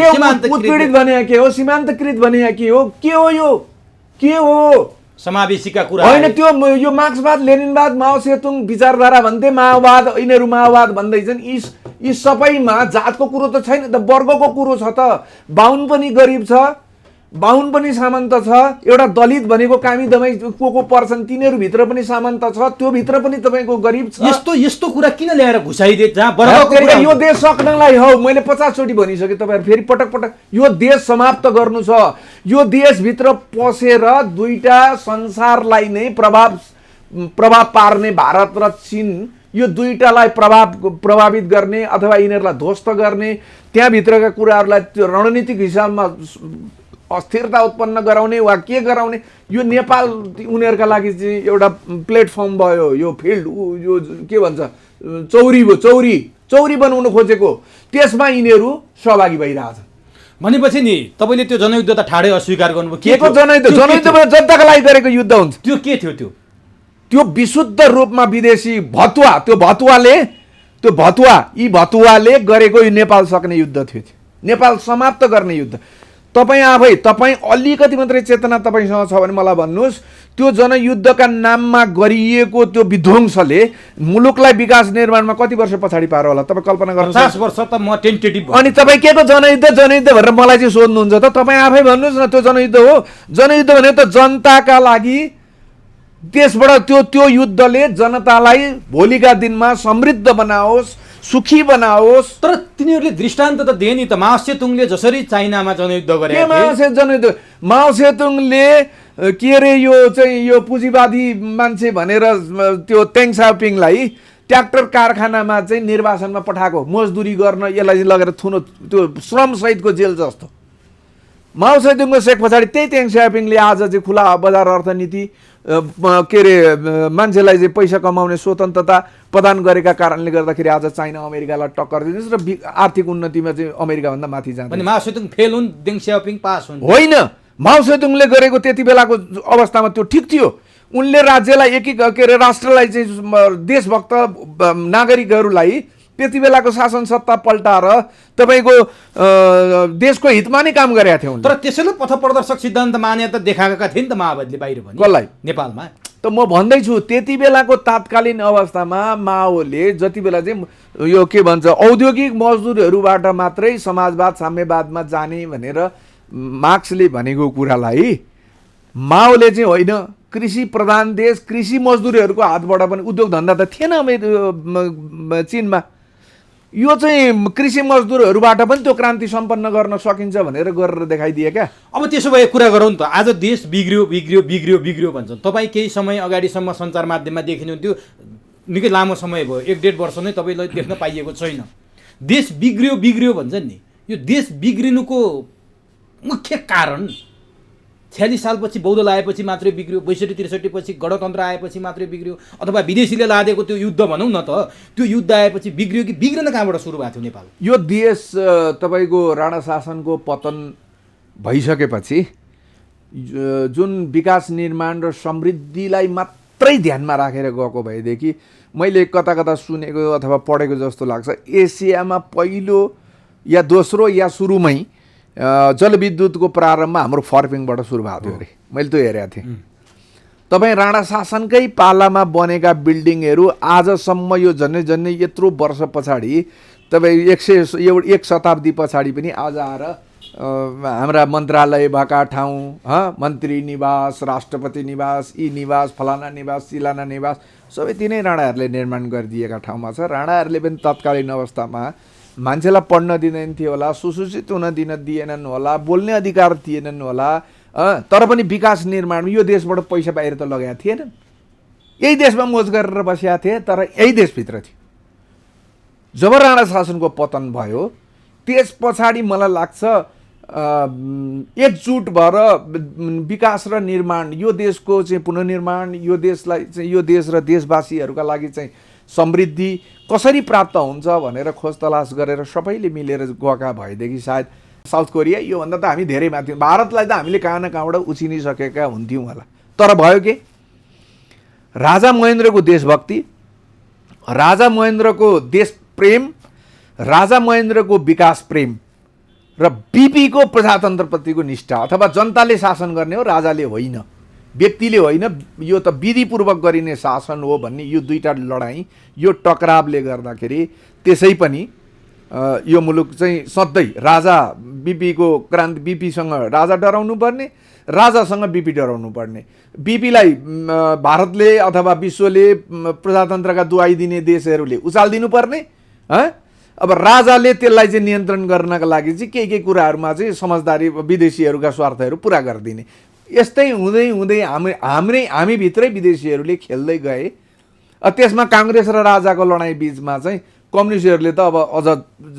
उत्पीडित भने के हो? सीमान्तकृत भने के हो? के हो यो? के हो? समावेशीका कुरा होइन। त्यो यो मार्क्सवाद, लेनिनवाद, माओ सेतुङ विचारधारा भन्थे, माओवाद, यिनीहरू माओवाद भन्दैछन्। यी सबैमा जातको कुरो त छैन त, वर्गको कुरो छ त। बाहुन पनि गरिब छ, बाहुन पनि सामन्त छ, एउटा दलित भनेको कामी दमाई को पर्छन् तिनीहरूभित्र पनि सामन्त छ, त्यो भित्र पनि तपाईँको गरिब छ। यस्तो कुरा किन ल्याएर घुसाइदिए? यो देश सक्नलाई हो, मैले 50 चोटि भनिसकेँ तपाईँहरू, फेरि पटक पटक यो देश समाप्त गर्नु छ। यो देशभित्र पसेर दुईटा संसारलाई नै प्रभाव पार्ने भारत र चीन, यो दुईटालाई प्रभावित गर्ने अथवा यिनीहरूलाई ध्वस्त गर्ने, त्यहाँभित्रका कुराहरूलाई त्यो रणनीतिक हिसाबमा अस्थिरता उत्पन्न गराउने वा के गराउने, यो नेपाल उनीहरूका लागि चाहिँ एउटा प्लेटफर्म भयो। यो फिल्ड यो के भन्छ, चौरी बनाउनु खोजेको, त्यसमा यिनीहरू सहभागी भइरहेछ। भनेपछि नि तपाईँले त्यो जनयुद्ध त ठाडै अस्वीकार गर्नुभयो। के को जनयुद्ध? जनयुद्धमा जनताका लागि गरेको युद्ध हुन्छ। त्यो के थियो? त्यो विशुद्ध रूपमा विदेशी भतुवा, यी भतुवाले गरेको यो नेपाल सक्ने युद्ध थियो। नेपाल समाप्त गर्ने युद्ध। तपाईँ अलिकति मात्रै चेतना तपाईँसँग छ भने मलाई भन्नुहोस्, त्यो जनयुद्धका नाममा गरिएको त्यो विध्वंसले मुलुकलाई विकास निर्माणमा कति वर्ष पछाडि पार्यो होला तपाईँ कल्पना गर्नुहोस्। 50 वर्ष त म टेन्टेटिभ। अनि तपाईँ के को जनयुद्ध भनेर मलाई चाहिँ सोध्नुहुन्छ त? तपाईँ आफै भन्नुहोस् न, त्यो जनयुद्ध हो? जनयुद्ध भनेको त जनताका लागि, त्यसबाट त्यो युद्धले जनतालाई भोलिका दिनमा समृद्ध बनाओस्, सुखी बनाओस्। तर तिनीहरूले दृष्टान्त त दिए नि त। माओ सेतुङले जसरी चाइनामा जनयुद्ध गरे, माओ सेतुङले के अरे यो पुँजीवादी मान्छे भनेर त्यो तेङ साओपिङलाई ट्र्याक्टर कारखानामा चाहिँ निर्वासनमा पठाएको, मजदुरी गर्न यसलाई लगेर थुनो, त्यो श्रम सहितको जेल जस्तो। माओ सेतुङको सेक पछाडि त्यही तेङ साओपिङले आज चाहिँ खुला बजार अर्थनीति, के अरे मान्छेलाई चाहिँ पैसा कमाउने स्वतन्त्रता प्रदान गरेका कारणले गर्दाखेरि आज चाइना अमेरिकालाई टक्कर दिन्छ र आर्थिक उन्नतिमा चाहिँ अमेरिकाभन्दा माथि जान्छ। अनि माओ सेतुङ फेल हुन्, देङ सियाओपिङ पास हुन्? होइन, माओ सेतुङले गरेको त्यति बेलाको अवस्थामा त्यो ठिक थियो। उनले राज्यलाई के अरे राष्ट्रलाई चाहिँ देशभक्त नागरिकहरूलाई त्यति बेलाको शासन सत्ता पल्टाएर तपाईँको देशको हितमा नै काम गरेका थिए। तर त्यसैले पथप्रदर्शक सिद्धान्त मान्यता देखाएका थिए नि त माओवादीले बाहिर पनि। कसलाई? नेपालमा। त म भन्दैछु त्यति बेलाको तात्कालीन अवस्थामा माओले जति बेला चाहिँ यो के भन्छ औद्योगिक मजदुरहरूबाट मात्रै समाजवाद साम्यवादमा जाने भनेर मार्क्सले भनेको कुरालाई माओले चाहिँ होइन, कृषि प्रधान देश, कृषि मजदुरहरूको हातबाट पनि उद्योग धन्दा त थिएन चीनमा। यो चाहिँ कृषि मजदुरहरूबाट पनि त्यो क्रान्ति सम्पन्न गर्न सकिन्छ भनेर गरेर देखाइदिए क्या। अब त्यसो भए कुरा गरौँ त, आज देश बिग्रियो बिग्रियो बिग्रियो बिग्रियो भन्छन्। तपाईँ केही समय अगाडिसम्म सञ्चार माध्यममा देखिनुहुन्थ्यो, निकै लामो समय भयो, 1-1.5 वर्ष नै तपाईँलाई देख्न पाइएको छैन। देश बिग्रियो बिग्रियो भन्छन् नि, यो देश बिग्रिनुको मुख्य कारण 46 सालपछि बौद्धल आएपछि मात्रै बिग्रियो, 62-63 पछि गणतन्त्र आएपछि मात्रै बिग्रियो, अथवा विदेशीले लादेको त्यो युद्ध भनौँ न त, त्यो युद्ध आएपछि बिग्रियो कि बिग्रन कहाँबाट सुरु भएको थियो नेपाल? यो देश तपाईँको राणा शासनको पतन भइसकेपछि जुन विकास निर्माण र समृद्धिलाई मात्रै ध्यानमा राखेर गएको भएदेखि मैले कता कता सुनेको अथवा पढेको जस्तो लाग्छ, एसियामा पहिलो या दोस्रो या सुरुमै जलविद्युतको प्रारम्भ हाम्रो फर्पिङबाट सुरु भएको थियो अरे, मैले त्यो हेरेको थिएँ। तपाईँ राणा शासनकै पालामा बनेका बिल्डिङहरू आजसम्म यो झन्डै यत्रो वर्ष पछाडि, तपाईँ 1 शताब्दी पछाडि पनि आज आएर हाम्रा मन्त्रालय भएका ठाउँ, मन्त्री निवास, राष्ट्रपति निवास, यी निवास, फलाना निवास, सिलाना निवास सबै तिनै राणाहरूले निर्माण गरिदिएका ठाउँमा छ। राणाहरूले पनि तत्कालीन अवस्थामा मान्छेलाई पढ्न दिँदैन थियो होला, सुसूचित हुन दिएनन् होला, बोल्ने अधिकार थिएनन् होला, तर पनि विकास निर्माण यो देशबाट पैसा बाहिर त लगाएका थिएनन्, यही देशमा मोज गरेर बसेका थिए, तर यही देशभित्र थियो। जब राणा शासनको पतन भयो त्यस पछाडि मलाई लाग्छ एकजुट भएर विकास र निर्माण, यो देशको चाहिँ पुनर्निर्माण, यो देशलाई चाहिँ, यो देश र देशवासीहरूका लागि चाहिँ समृद्धि कसरी प्राप्त हुन्छ भनेर खोज तलास गरेर सबैले मिलेर गएका भएदेखि सायद साउथ कोरिया योभन्दा त हामी धेरै माथि, भारतलाई त हामीले कहाँ न कहाँबाट उछिनिसकेका हुन्थ्यौँ होला। तर भयो के, राजा महेन्द्रको देशभक्ति, राजा महेन्द्रको देश प्रेम, राजा महेन्द्रको विकास प्रेम र बिपीको प्रजातन्त्रप्रतिको निष्ठा, अथवा जनताले शासन गर्ने हो, राजाले होइन, व्यक्तिले होइन, यो त विधिपूर्वक गरिने शासन हो भन्ने यो दुईटा लडाइँ, यो टकरावले गर्दाखेरि त्यसै पनि यो मुलुक चाहिँ सधैँ राजा बिपीको क्रान्ति, बिपीसँग राजा डराउनु पर्ने, राजासँग बिपी डराउनु पर्ने। बिपीलाई भारतले अथवा विश्वले प्रजातन्त्रका दुहाई दिने देशहरूले उचालिदिनु पर्ने, अब राजाले त्यसलाई चाहिँ नियन्त्रण गर्नका लागि चाहिँ केही कुराहरूमा चाहिँ समझदारी विदेशीहरूका स्वार्थहरू पुरा गरिदिने। यस्तै हुँदै हुँदै हामीभित्रै विदेशीहरूले खेल्दै गए। त्यसमा काङ्ग्रेस र राजाको लडाइँ बिचमा चाहिँ कम्युनिस्टहरूले त अब अझ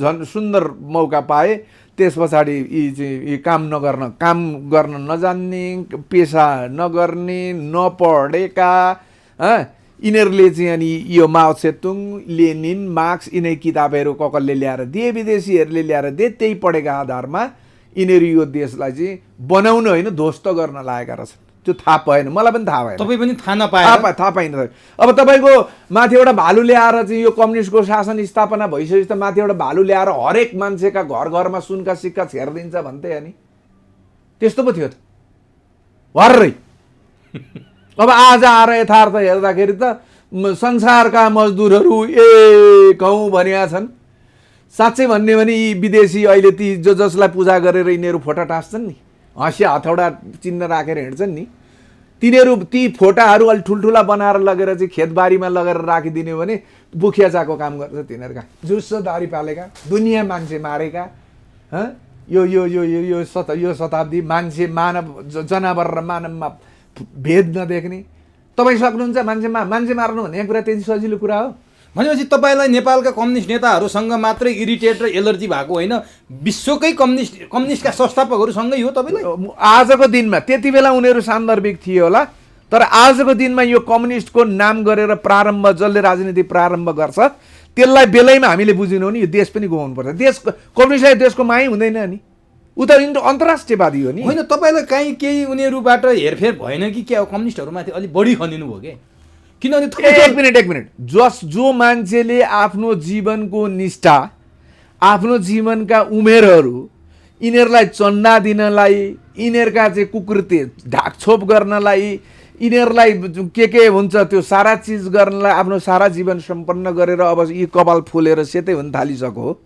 झन् सुन्दर मौका पाए। त्यस पछाडि यी काम गर्न नजान्ने, पेसा नगर्ने, नपढेका यिनीहरूले चाहिँ अनि यो माओ सेतुङ, लेनिन, मार्क्स यिनै किताबहरू ककलले ल्याएर दिए, विदेशीहरूले ल्याएर दिए, त्यही पढेका आधारमा यिनीहरू यो देशलाई चाहिँ बनाउन होइन ध्वस्त गर्न लागेका रहेछन्। त्यो थाहा पाएन, मलाई पनि थाहा भएन, तपाईँ पनि थाहा पाइन। अब तपाईँको माथिबाट भालु ल्याएर चाहिँ यो कम्युनिस्टको शासन स्थापना भइसकेपछि त माथिबाट भालु ल्याएर हरेक मान्छेका घर घरमा सुनका सिक्का छेरिदिन्छ भन्थे अनि त्यस्तो पो थियो त भर्रै। अब आज आएर यथार्थ हेर्दाखेरि त संसारका मजदुरहरू गाउँ भनिया छन्। साँच्चै भन्ने भने यी विदेशी अहिले ती जसलाई पूजा गरेर यिनीहरू फोटा टाँस्छन् नि, हँसिया हथौडा चिन्ह राखेर हिँड्छन् नि, तिनीहरू ती फोटाहरू अलि ठुल्ठुला बनाएर लगेर चाहिँ खेतबारीमा लगेर राखिदिने भने बुखिया चाको काम गर्छ तिनीहरूका। जुस्सो दारी पालेका, दुनियाँ मान्छे मारेका, यो शताब्दी मान्छे मानव जनावर र मानवमा भेद नदेख्ने। तपाईँ सक्नुहुन्छ मान्छे मार्नु भन्ने कुरा त्यति सजिलो कुरा हो? भनेपछि तपाईँलाई नेपालका कम्युनिस्ट नेताहरूसँग मात्रै इरिटेट र एलर्जी भएको होइन, विश्वकै कम्युनिस्टका संस्थापकहरूसँगै हो तपाईँलाई? आजको दिनमा, त्यति बेला उनीहरू सान्दर्भिक थिए होला, तर आजको दिनमा यो कम्युनिस्टको नाम गरेर प्रारम्भ जसले राजनीति प्रारम्भ गर्छ त्यसलाई बेलैमा हामीले बुझिनौँ नि यो देश पनि गुमाउनुपर्छ। देश कम्युनिस्टलाई देशको मायै हुँदैन नि, ऊ त अन्तर्राष्ट्रियवादी हो नि। होइन, तपाईँलाई काहीँ केही उनीहरूबाट हेरफेर भएन कि क्या? कम्युनिस्टहरूमाथि अलिक बढी खनिनु भयो कि? किनभने एक मिनट जो मान्छेले आफ्नो जीवनको निष्ठा, आफ्नो जीवनका उमेरहरू यिनीहरूलाई चन्दा दिनलाई, यिनीहरूका चाहिँ कुकृत्य ढाकछोप गर्नलाई, यिनीहरूलाई के हुन्छ त्यो सारा चिज गर्नलाई आफ्नो सारा जीवन सम्पन्न गरेर अब यी कपाल फुलेर सेतै हुन थालिसक्यो।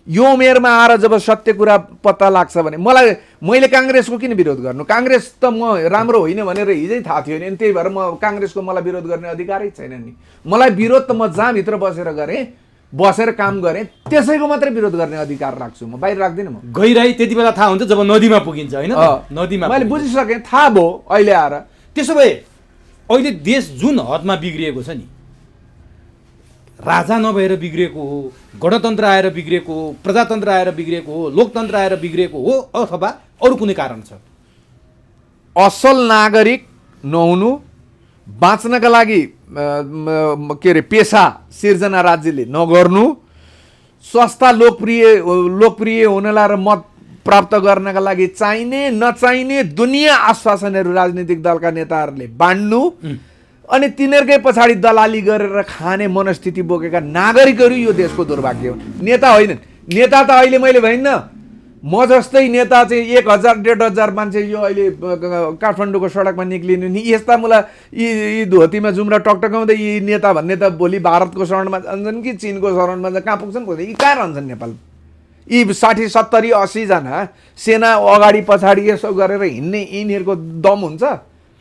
यो उमेरमा आएर जब सत्य कुरा पत्ता लाग्छ भने मैले काङ्ग्रेसको किन विरोध गर्नु? काङ्ग्रेस त म राम्रो होइन भनेर हिजै थाहा थियो नि, त्यही भएर म काङ्ग्रेसको मलाई विरोध गर्ने अधिकारै छैन नि। मलाई विरोध त म जहाँभित्र बसेर गरेँ, बसेर काम गरेँ त्यसैको मात्रै विरोध गर्ने अधिकार राख्छु म, बाहिर राख्दिनँ म। गइरहे त्यति बेला थाहा हुन्छ जब नदीमा पुगिन्छ होइन त? नदीमा मैले पुगिन्छ। बुझिसकेँ, थाहा भयो अहिले आएर। त्यसो भए अहिले देश जुन हदमा बिग्रिएको छ नि, राजा नभएर बिग्रिएको हो, गणतन्त्र आएर बिग्रिएको हो, प्रजातन्त्र आएर बिग्रिएको हो, लोकतन्त्र आएर बिग्रिएको हो, अथवा अरू कुनै कारण छ? असल नागरिक नहुनु, बाँच्नका लागि के अरे पेसा सिर्जना राज्यले नगर्नु, सस्ता लोकप्रिय हुनलाई र मत प्राप्त गर्नका लागि चाहिने नचाहिने दुनियाँ आश्वासनहरू राजनीतिक दलका नेताहरूले बाँड्नु, अनि तिनीहरूकै पछाडि दलाली गरेर खाने मनस्थिति बोकेका नागरिकहरू यो देशको दुर्भाग्य हो। नेता होइनन्। नेता त अहिले मैले भइन्न, म जस्तै नेता चाहिँ 1000-1500 मान्छे यो अहिले काठमाडौँको सडकमा निक्लिनु नि, यस्ता मलाई यी धोतीमा जुम्रा टकटकाउँदै यी नेता भन्ने त भोलि भारतको शरणमा जान्छन् कि चिनको शरणमा कहाँ पुग्छन् खोज्दै, यी कहाँ रहन्छन् नेपाल? यी 60, 70, 80 जना सेना अगाडि पछाडि यसो गरेर हिँड्ने यिनीहरूको दम हुन्छ?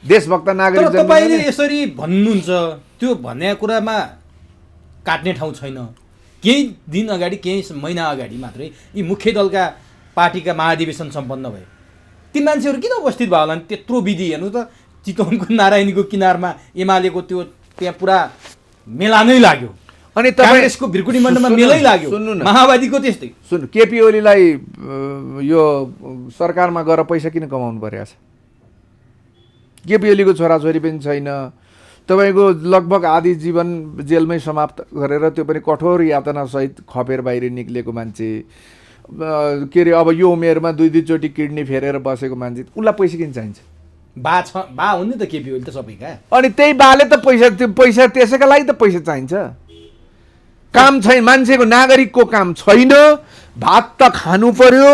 देशभक्त नागरिक तर तपाईँले यसरी भन्नुहुन्छ, त्यो भन्ने कुरामा काट्ने ठाउँ छैन। केही दिन अगाडि, केही महिना अगाडि मात्रै यी मुख्य दलका पार्टीका महाधिवेशन सम्पन्न भयो। ती मान्छेहरू किन उपस्थित भयो होला नि? त्यत्रो विधि हेर्नु त, चितवनको नारायणीको किनारमा एमालेको त्यो त्यहाँ पुरा मेला नै लाग्यो, अनि कांग्रेसको भिरकुटी मण्डपमा मेलै लाग्यो, माओवादीको त्यस्तै। सुन्नु, केपी ओलीलाई यो सरकारमा गएर पैसा किन कमाउनु परेको छ? केपी ओलीको छोराछोरी पनि छैन, तपाईँको लगभग आधी जीवन जेलमै समाप्त गरेर त्यो पनि कठोर यातनासहित खपेर बाहिर निक्लेको मान्छे, के अरे अब यो उमेरमा 2-2 चोटि किडनी फेरेर बसेको मान्छे, उसलाई पैसा किन चाहिन्छ? बा हुन् नि त केपी ओली त सबैका। अनि त्यही बाले त पैसा त्यसैका लागि त पैसा चाहिन्छ। काम छैन, मान्छेको नागरिकको काम छैन, भात त खानु पर्यो,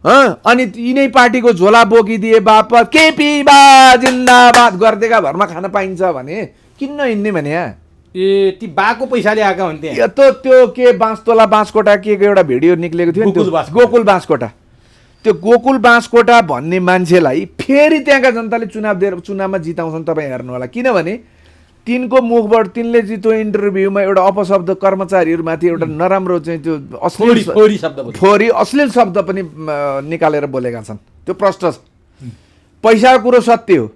अनि यिनै पार्टीको झोला बोकिदिए बापत केपी बा जिन्दाबाद गर्दैका भरमा खान पाइन्छ भने किन हिँड्ने भने? ए ती बाको पैसाले आएका हुन्थे। त्यो के बाँसतोला बाँसकोटा के एउटा भिडियो निक्लेको थियो नि, गोकुल बाँसकोटा। त्यो गोकुल बाँसकोटा भन्ने मान्छेलाई फेरि त्यहाँका जनताले चुनावमा जिताउँछन्। तपाईँ हेर्नु होला, किनभने तिनको मुखबाट तिनले चाहिँ त्यो इन्टरभ्यूमा एउटा अपशब्द कर्मचारीहरूमाथि एउटा नराम्रो चाहिँ त्यो अश्लील शब्द पनि निकालेर बोलेका छन्। त्यो प्रष्ट छ, पैसाको कुरो सत्य हो,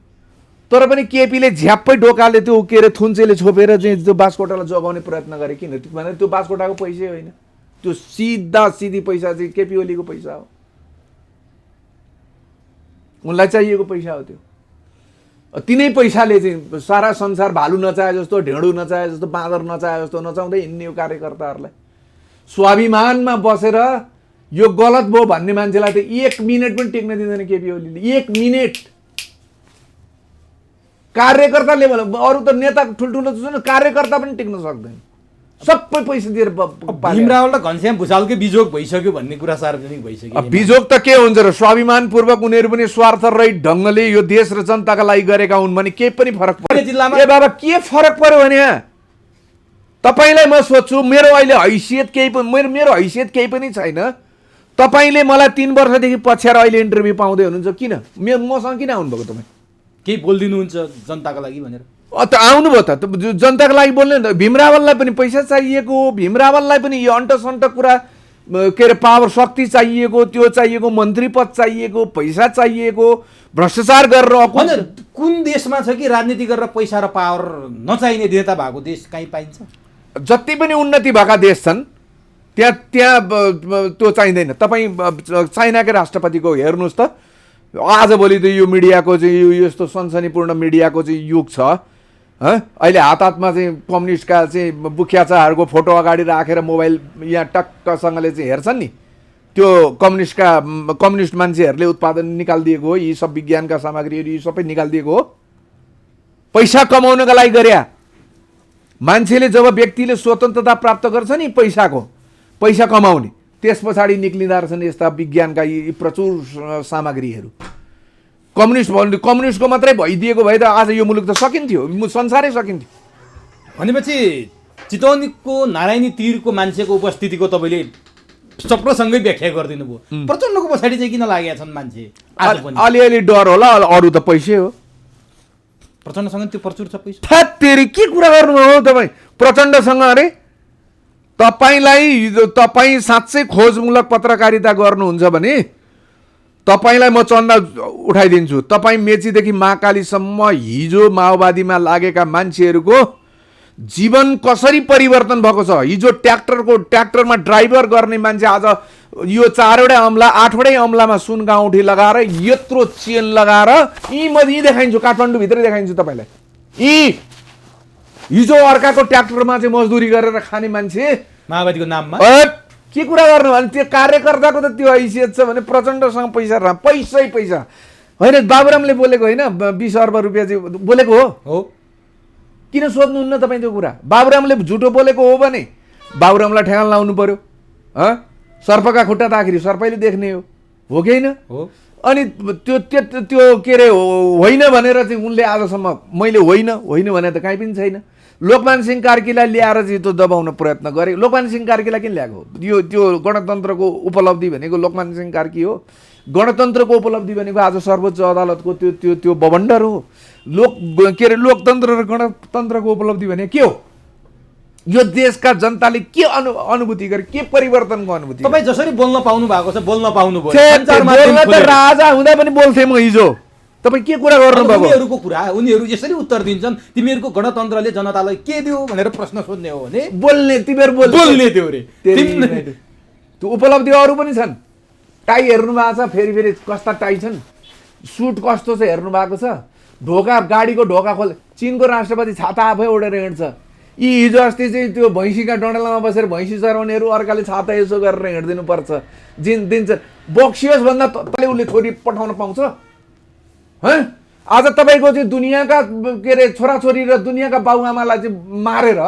तर पनि केपीले झ्याप्पै ढोकाले त्यो के अरे थुन्चेले छोपेर चाहिँ त्यो बाँसकोटालाई जोगाउने प्रयत्न गरे। किन? भने त्यो बाँसकोटाको पैसै होइन, त्यो सिधी पैसा चाहिँ केपी ओलीको पैसा हो, उनलाई चाहिएको पैसा हो। त्यो तिनै पैसाले चाहिँ सारा संसार भालु नचाहे जस्तो, ढेँडो नचाहे जस्तो, बाँदर नचाहे जस्तो नचाउँदै हिँड्ने यो कार्यकर्ताहरूलाई स्वाभिमानमा बसेर यो गलत भयो भन्ने मान्छेलाई त 1 मिनट पनि टेक्न दिँदैन केपी ओलीले। 1 मिनट कार्यकर्ता लेभल, अरू त नेता ठुल्ठुलो छ, कार्यकर्ता पनि टेक्न सक्दैन, सबै पैसा दिएर। भीमराव र घनश्याम भुसालकै बिजोग भइसक्यो भन्ने कुरा सार्वजनिक भइसक्यो। बिजोग त के हुन्छ र? स्वाभिमानपूर्वक उनीहरू पनि स्वार्थरहित ढङ्गले यो देश र जनताका लागि गरेका हुन् भने केही पनि फरक पर्यो? ए बाबा, के फरक पर्यो भने तपाईँलाई म सोध्छु, मेरो अहिले हैसियत केही पनि, मेरो हैसियत केही पनि छैन, तपाईँले मलाई 3 वर्षदेखि पछ्याएर अहिले इन्टरभ्यू पाउँदै हुनुहुन्छ, किन मसँग किन आउनुभएको? तपाईँ केही बोलिदिनुहुन्छ जनताका लागि भनेर त आउनुभयो त, जनताको लागि बोल्ने। भीमरावललाई पनि पैसा चाहिएको हो, भीमरावललाई पनि यो अन्टसन्ट कुरा के अरे पावर शक्ति चाहिएको, त्यो चाहिएको, मन्त्री पद चाहिएको, पैसा चाहिएको, भ्रष्टाचार गरेर। कुन देशमा छ कि राजनीति गरेर पैसा र पावर नचाहिने नेता भएको देश कहीँ पाइन्छ? जति पनि उन्नति भएका देश छन् त्यहाँ त्यो चाहिँदैन। तपाईँ चाइनाकै राष्ट्रपतिको हेर्नुहोस् त, आजभोलि त यो मिडियाको चाहिँ यो यस्तो सनसनीपूर्ण मिडियाको चाहिँ युग छ। अहिले हात हातमा चाहिँ कम्युनिस्टका चाहिँ बुख्याचाहरूको फोटो अगाडि राखेर मोबाइल यहाँ टक्कसँगले चाहिँ हेर्छन् नि, त्यो कम्युनिस्ट मान्छेहरूले उत्पादन निकालिदिएको हो, यी सब विज्ञानका सामग्रीहरू यी सबै निकालिदिएको हो, पैसा कमाउनका लागि गरे। मान्छेले जब व्यक्तिले स्वतन्त्रता प्राप्त गर्छ नि पैसा कमाउने, त्यस पछाडि निक्लिँदा रहेछन् यस्ता विज्ञानका यी प्रचुर सामग्रीहरू। कम्युनिस्टको मात्रै भइदिएको भए त आज यो मुलुक त सकिन्थ्यो, संसारै सकिन्थ्यो। भनेपछि चितवनको नारायणी तीरको मान्छेको उपस्थितिको तपाईँले चक्रसँगै व्याख्या गरिदिनु भयो। प्रचण्डको पछाडि चाहिँ किन लागेका छन् मान्छे? अलिअलि डर होला, अरू त पैसै हो। प्रचण्डसँग त्यो प्रचुर छ पैसा। थेरी के कुरा गर्नुभयो तपाईँ? प्रचण्डसँग अरे तपाईँ साँच्चै खोजमूलक पत्रकारिता गर्नुहुन्छ भने तपाईँलाई म चन्दा उठाइदिन्छु। तपाईँ मेचीदेखि महाकालीसम्म हिजो माओवादीमा लागेका मान्छेहरूको जीवन कसरी परिवर्तन भएको छ। हिजो ट्र्याक्टरमा ड्राइभर गर्ने मान्छे आज यो 4वटै अम्ला 8वटै अम्लामा सुन गाउँठी लगाएर यत्रो चेन लगाएर यी देखाइन्छु, काठमाडौँभित्रै देखाइन्छु तपाईँलाई। हिजो अर्काको ट्र्याक्टरमा चाहिँ मजदुरी गरेर खाने मान्छे माओवादीको नाममा के कुरा गर्नु भने त्यो कार्यकर्ताको त त्यो हैसियत छ भने प्रचण्डसँग पैसा होइन। बाबुरामले बोलेको होइन 20 अर्ब रुपियाँ चाहिँ बोलेको हो। किन सोध्नुहुन्न तपाईँ त्यो कुरा? बाबुरामले झुटो बोलेको हो भने बाबुरामलाई ठेगान लाउनु पर्यो। सर्पका खुट्टा त आखिरी सर्पैले देख्ने हो कि होइन? अनि त्यो के अरे होइन भनेर चाहिँ उनले आजसम्म मैले होइन भने त काहीँ पनि छैन। लोकमान सिंह कार्कीलाई ल्याएर चाहिँ त्यो दबाउन प्रयत्न गरे। लोकमान सिंह कार्कीलाई किन ल्याएको? त्यो गणतन्त्रको उपलब्धि भनेको लोकमान सिंह कार्की हो। गणतन्त्रको उपलब्धि भनेको आज सर्वोच्च अदालतको त्यो बवन्डर हो। लोकतन्त्र र गणतन्त्रको उपलब्धि भने के हो? यो देशका जनताले के अनुभूति गरे, के परिवर्तनको अनुभूति? तपाईँ जसरी बोल्न पाउनु भएको छ बोल्न पाउनु भयो। राजा हुँदा पनि बोल्थे म हिजो। तपाईँ के कुरा गर्नुभएको? उनीहरूको कुरा उनीहरू यसरी उत्तर दिन्छन्। तिमीहरूको गणतन्त्रले जनतालाई के दियो भनेर प्रश्न सोध्ने हो भने बोल्ने तिमीहरू बोल्ने दियो रे। त्यो उपलब्धि अरू पनि छन्। टाई हेर्नु भएको छ, फेरि कस्ता टाई छन्, सुट कस्तो छ हेर्नु भएको छ। ढोका गाडीको ढोका खोल चीनको राष्ट्रपति छाता आफै ओढेर हिँड्छ। यी हिजो अस्ति चाहिँ त्यो भैँसीका डन्डलामा बसेर भैँसी चराउनेहरू अर्काले छाता यसो गरेर हिँडिदिनु पर्छ दिन्छ। बक्सियोस् भन्दा तले उसले छोरी पठाउन पाउँछ? आज तपाईँको चाहिँ दुनियाँका के अरे छोराछोरी र दुनियाँका बाबुआमालाई चाहिँ मारेर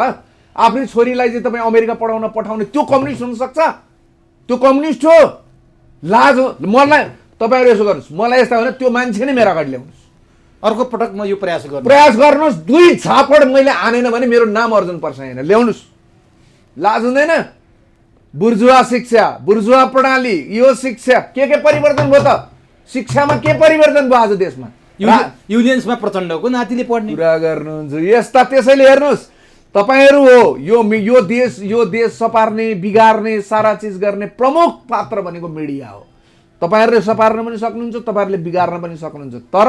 आफ्नै छोरीलाई चाहिँ तपाईँ अमेरिका पठाउने त्यो कम्युनिस्ट हुनसक्छ? त्यो कम्युनिस्ट हो? लाज हो। मलाई तपाईँहरू यसो गर्नुहोस्, मलाई यस्ता भने त्यो मान्छे नै मेरो अगाडि ल्याउनुहोस्। अर्को पटक म यो प्रयास गर्नुहोस्। 2 झापड मैले आनेन भने मेरो नाम अर्जुन पर्छ होइन। ल्याउनुहोस्। लाज हुँदैन? बुर्जुवा शिक्षा, बुर्जुवा प्रणाली, यो शिक्षा के परिवर्तन भयो त? शिक्षामा के परिवर्तन भयो आज देशमा? युनियन्समा प्रचण्डको नातिले पढ्ने कुरा गर्नुहुन्छ यस्ता। त्यसैले हेर्नुहोस्, तपाईँहरू हो यो देश सपार्ने बिगार्ने सारा चिज गर्ने प्रमुख पात्र भनेको मिडिया हो। तपाईँहरूले सपार्न पनि सक्नुहुन्छ, तपाईँहरूले बिगार्न पनि सक्नुहुन्छ। तर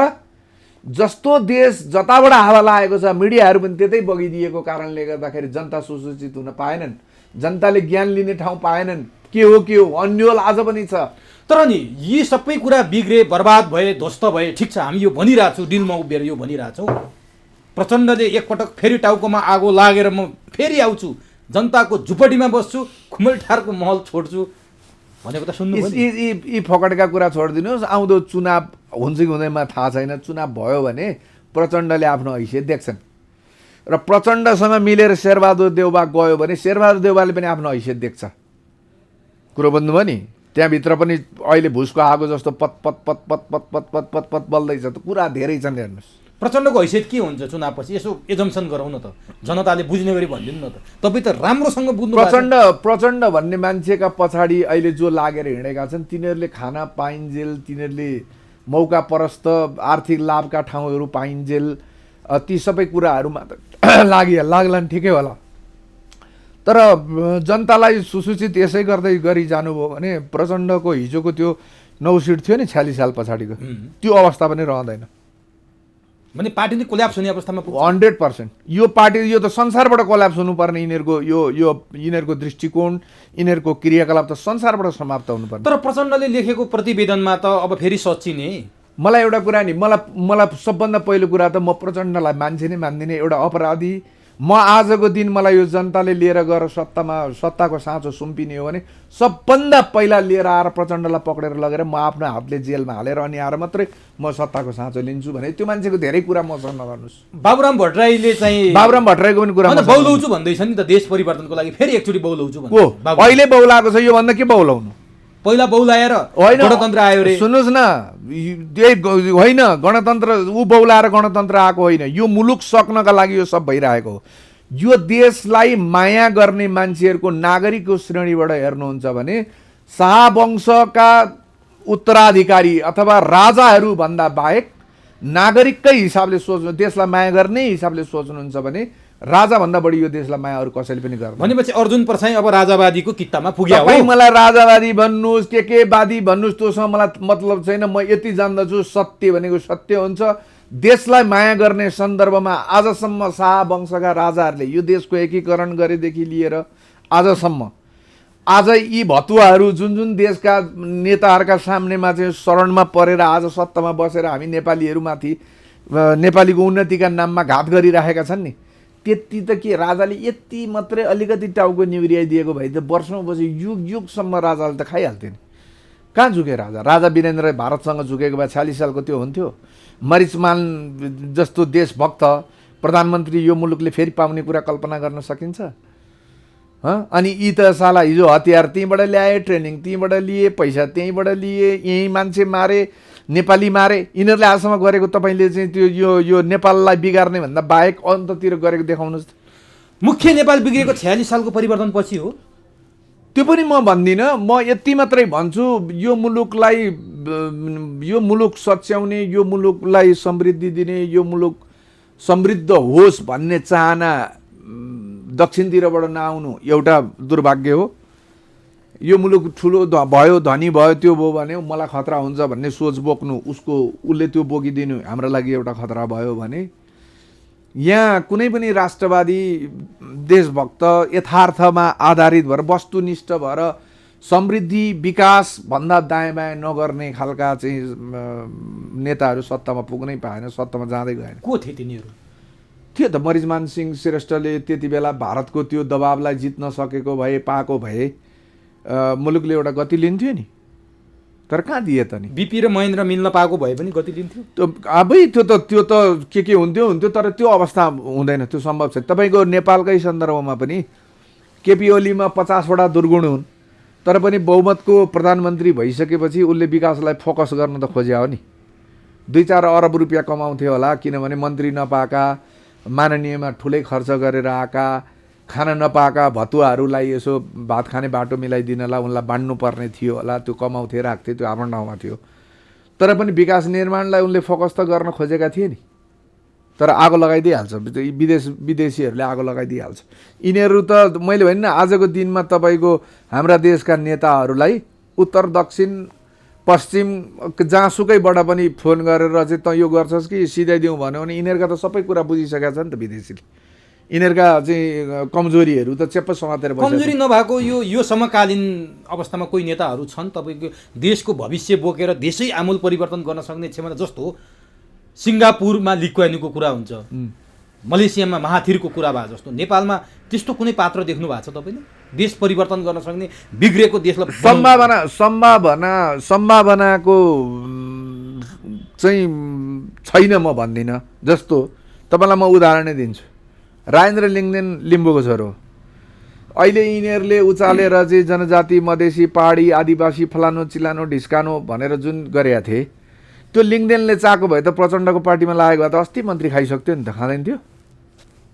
जस्तो देश जताबाट हावा लागेको छ मिडियाहरू पनि त्यतै बगिदिएको कारणले गर्दाखेरि जनता सुसूचित हुन पाएनन्, जनताले ज्ञान लिने ठाउँ पाएनन्। के हो अन्यल आज पनि छ। तर नि यी सबै कुरा बिग्रे, बर्बाद भए, ध्वस्त भए, ठिक छ, हामी यो भनिरहेछौँ, दिलमा उभिएर यो भनिरहेछौँ। प्रचण्डले एकपटक फेरि टाउकोमा आगो लागेर म फेरि आउँछु, जनताको झुपडीमा बस्छु, खुमेलठारको महल छोड्छु भनेको त सुन्नु भयो। यी फकटका कुरा छोडिदिनुहोस्। आउँदो चुनाव हुन्छ कि हुँदैमा थाहा छैन। चुनाव भयो भने प्रचण्डले आफ्नो हैसियत देख्छन् र प्रचण्डसँग मिलेर शेरबहादुर देउबा गयो भने शेरबहादुर देउबाले पनि आफ्नो हैसियत देख्छ। कुरो बुझ्नुभयो नि? त्यहाँभित्र पनि अहिले भुसको आगो जस्तो पत पत पत पत पत पत पत पत पत बल्दैछ। त कुरा धेरै छन्। हेर्नुहोस् प्रचण्डको हैसियत के हुन्छ चुनावपछि? यसो एजम्सन गरौँ न त, जनताले बुझ्ने गरी भनिदिनु न त। तपाईँ त राम्रोसँग बुझ्नु। प्रचण्ड भन्ने मान्छेका पछाडि अहिले जो लागेर हिँडेका छन् तिनीहरूले खाना पाइन्जेल, तिनीहरूले मौका परस्त आर्थिक लाभका ठाउँहरू पाइन्जेल, ती सबै कुराहरूमा त लाग्लान्, ठिकै होला। तर जनतालाई सुसूचित यसै गर्दै गरी जानुभयो भने प्रचण्डको हिजोको त्यो 9 सिट थियो नि 46 साल पछाडिको, त्यो अवस्था पनि रहँदैन। भने पार्टी नै कोल्याप्स हुने अवस्थामा 100%। यो पार्टी यो त संसारबाट कोल्याप्स हुनुपर्ने यिनीहरूको दृष्टिकोण, यिनीहरूको क्रियाकलाप त संसारबाट समाप्त हुनुपर्ने। तर प्रचण्डले लेखेको प्रतिवेदनमा त अब फेरि सच्चिने। मलाई एउटा कुरा नि, मलाई सबभन्दा पहिलो कुरा त म प्रचण्डलाई मान्छे नै मान्दिनँ, एउटा अपराधी। म आजको दिन मलाई यो जनताले लिएर गएर सत्ताको साँचो सुम्पिने हो भने सबभन्दा पहिला लिएर आएर प्रचण्डलाई पक्रेर लगेर म आफ्नो हातले जेलमा हालेर अनि आएर मात्रै म सत्ताको साँचो लिन्छु भने त्यो मान्छेको धेरै कुरा मसँग नगर्नुहोस्। बाबुराम भट्टराईले चाहिँ बाबुराम भट्टराईको पनि कुरा बौलाउँछु भन्दैछ नि त, देश परिवर्तनको लागि फेरि एकचोटि बौलाउँछु भन्दै। अहिले बौलाएको छ, योभन्दा के बौलाउनु? पहिला बौलाएर गणतन्त्र आयो रे। सुन्नुहोस् न, होइन गणतन्त्र ऊ बौलाएर गणतन्त्र आएको होइन। यो मुलुक सक्नका लागि यो सब भइरहेको हो। यो देशलाई माया गर्ने मान्छेहरूको नागरिकको श्रेणीबाट हेर्नुहुन्छ भने शाहवंशका उत्तराधिकारी अथवा राजाहरू भन्दा बाहेक नागरिककै हिसाबले सोच्नु, देशलाई माया गर्ने हिसाबले सोच्नुहुन्छ भने राजाभन्दा बढी यो देशलाई माया अरू कसैले पनि गर्दैन। भनेपछि अर्जुन परछाई अब राजावादीको कित्तामा पुग्यो हो। तपाईँ मलाई राजावादी भन्नुहोस् के वादी भन्नुहोस् त्योसँग मलाई मतलब छैन। म यति जान्दछु सत्य भनेको सत्य हुन्छ। देशलाई माया गर्ने सन्दर्भमा आजसम्म शाह वंशका राजाहरूले यो देशको एकीकरण गरेदेखि लिएर आजसम्म आज यी भतुवाहरू जुन जुन देशका नेताहरूका सामनेमा चाहिँ शरणमा परेर आज सत्तामा बसेर हामी नेपालीहरूमाथि नेपालीको उन्नतिका नाममा घात गरिराखेका छन् नि, त्यति त के राजाले यति मात्रै अलिकति टाउको निहुर्याइदिएको भए त वर्षौँ पछि युग युगसम्म राजाले त खाइहाल्थ्यो नि। कहाँ झुके राजा? राजा वीरेन्द्र भारतसँग झुकेको भए 46 सालको त्यो हुन्थ्यो। मरिचमान जस्तो देशभक्त प्रधानमन्त्री यो मुलुकले फेरि पाउने कुरा कल्पना गर्न सकिन्छ? अनि यी त साला हिजो हतियार त्यहीँबाट ल्याए, ट्रेनिङ त्यहीँबाट लिए, पैसा त्यहीँबाट लिए, यहीँ मान्छे मारे, नेपाली मारे। यिनीहरूले आजसम्म गरेको तपाईँले चाहिँ त्यो यो नेपाललाई बिगार्ने भन्दा बाहेक अन्ततिर गरेको देखाउनुहोस् त। मुख्य नेपाल बिग्रेको 46 सालको परिवर्तन पछि हो। त्यो पनि म भन्दिनँ। म यति मात्रै भन्छु, यो मुलुक सच्याउने, यो मुलुकलाई समृद्धि दिने, यो मुलुक समृद्ध होस् भन्ने चाहना दक्षिणतिरबाट नआउनु एउटा दुर्भाग्य हो। यो मुलुक ठुलो भयो, धनी भयो, त्यो भयो भने मलाई खतरा हुन्छ भन्ने सोच बोक्नु, उसले त्यो बोकिदिनु हाम्रो लागि एउटा खतरा भयो भने यहाँ कुनै पनि राष्ट्रवादी देशभक्त यथार्थमा आधारित भएर वस्तुनिष्ठ भएर समृद्धि विकास भन्दा दायाँ बायाँ नगर्ने खालका चाहिँ नेताहरू सत्तामा पुग्नै पाएन, सत्तामा जाँदै गएन। को थिए तिनीहरू? थियो त मरिचमान सिंह श्रेष्ठले त्यति बेला भारतको त्यो दबावलाई जित्न सकेको भए, पाएको भए मुलुकले एउटा गति लिन्थ्यो नि। तर कहाँ दिए त नि? बिपी र महेन्द्र मिल्न पाएको भए पनि गति लिन्थ्यो। त्यो त्यो त के हुन्थ्यो तर त्यो अवस्था हुँदैन, त्यो सम्भव छ। तपाईँको नेपालकै सन्दर्भमा पनि केपी ओलीमा 50वटा दुर्गुण हुन्, तर पनि बहुमतको प्रधानमन्त्री भइसकेपछि उसले विकासलाई फोकस गर्न त खोज्या हो नि। 2-4 अरब रुपियाँ कमाउँथ्यो होला, किनभने मन्त्री नपाएका, माननीयमा ठुलै खर्च गरेर आएका, खान नपाएका भतुवाहरूलाई यसो भात खाने बाटो मिलाइदिनलाई उनलाई बाँड्नु पर्ने थियो होला। त्यो कमाउँथे, राख्थे, त्यो आफ्नो ठाउँमा थियो। तर पनि विकास निर्माणलाई उनले फोकस त गर्न खोजेका थिए नि। तर आगो लगाइदिइहाल्छ, विदेशीहरूले आगो लगाइदिइहाल्छ। यिनीहरू त मैले भने नि, आजको दिनमा तपाईँको हाम्रा देशका नेताहरूलाई उत्तर दक्षिण पश्चिम जहाँसुकैबाट पनि फोन गरेर चाहिँ त यो गर्छस् कि सिधाइदिउँ भन्यो भने यिनीहरूका त सबै कुरा बुझिसकेका छ नि त विदेशीले। यिनीहरूका चाहिँ कमजोरीहरू त चेप्प समातेर बसेको। कमजोरी नभएको यो समकालीन अवस्थामा कोही नेताहरू छन् तपाईँको देशको भविष्य बोकेर देशै आमूल परिवर्तन गर्न सक्ने क्षमता? जस्तो सिङ्गापुरमा ली कुआन यूको कुरा हुन्छ, मलेसियामा महाथिरको कुरा भए जस्तो नेपालमा त्यस्तो कुनै पात्र देख्नु भएको छ तपाईँले? देश परिवर्तन गर्न सक्ने, बिग्रेको देशलाई सम्भावनाको चाहिँ छैन म भन्दिनँ। जस्तो तपाईँलाई म उदाहरणै दिन्छु। राजेन्द्र लिङ्गदेन लिम्बूको छोरो, अहिले यिनीहरूले उचालेर चाहिँ जनजाति, मधेसी, पहाडी, आदिवासी, फलानो चिलानो ढिस्कानो भनेर जुन गरेका थिए, त्यो लिङ्गदेनले चाहेको भए त प्रचण्डको पार्टीमा लागेको भए त अस्ति मन्त्री खाइसक्थ्यो नि त। खाँदैन थियो?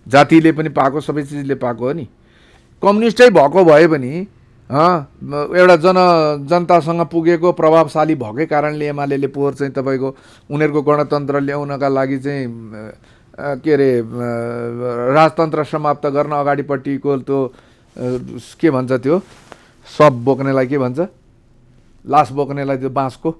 जातिले पनि पाएको, सबै चिजले पाएको हो नि। कम्युनिस्टै भएको भए पनि एउटा जनतासँग पुगेको, प्रभावशाली भएकै कारणले एमाले पोहोर चाहिँ तपाईँको उनीहरूको गणतन्त्र ल्याउनका लागि चाहिँ के अरे राजतन्त्र समाप्त गर्न अगाडिपट्टिको त्यो के भन्छ, त्यो सब बोक्नेलाई के भन्छ, लास बोक्नेलाई त्यो बाँसको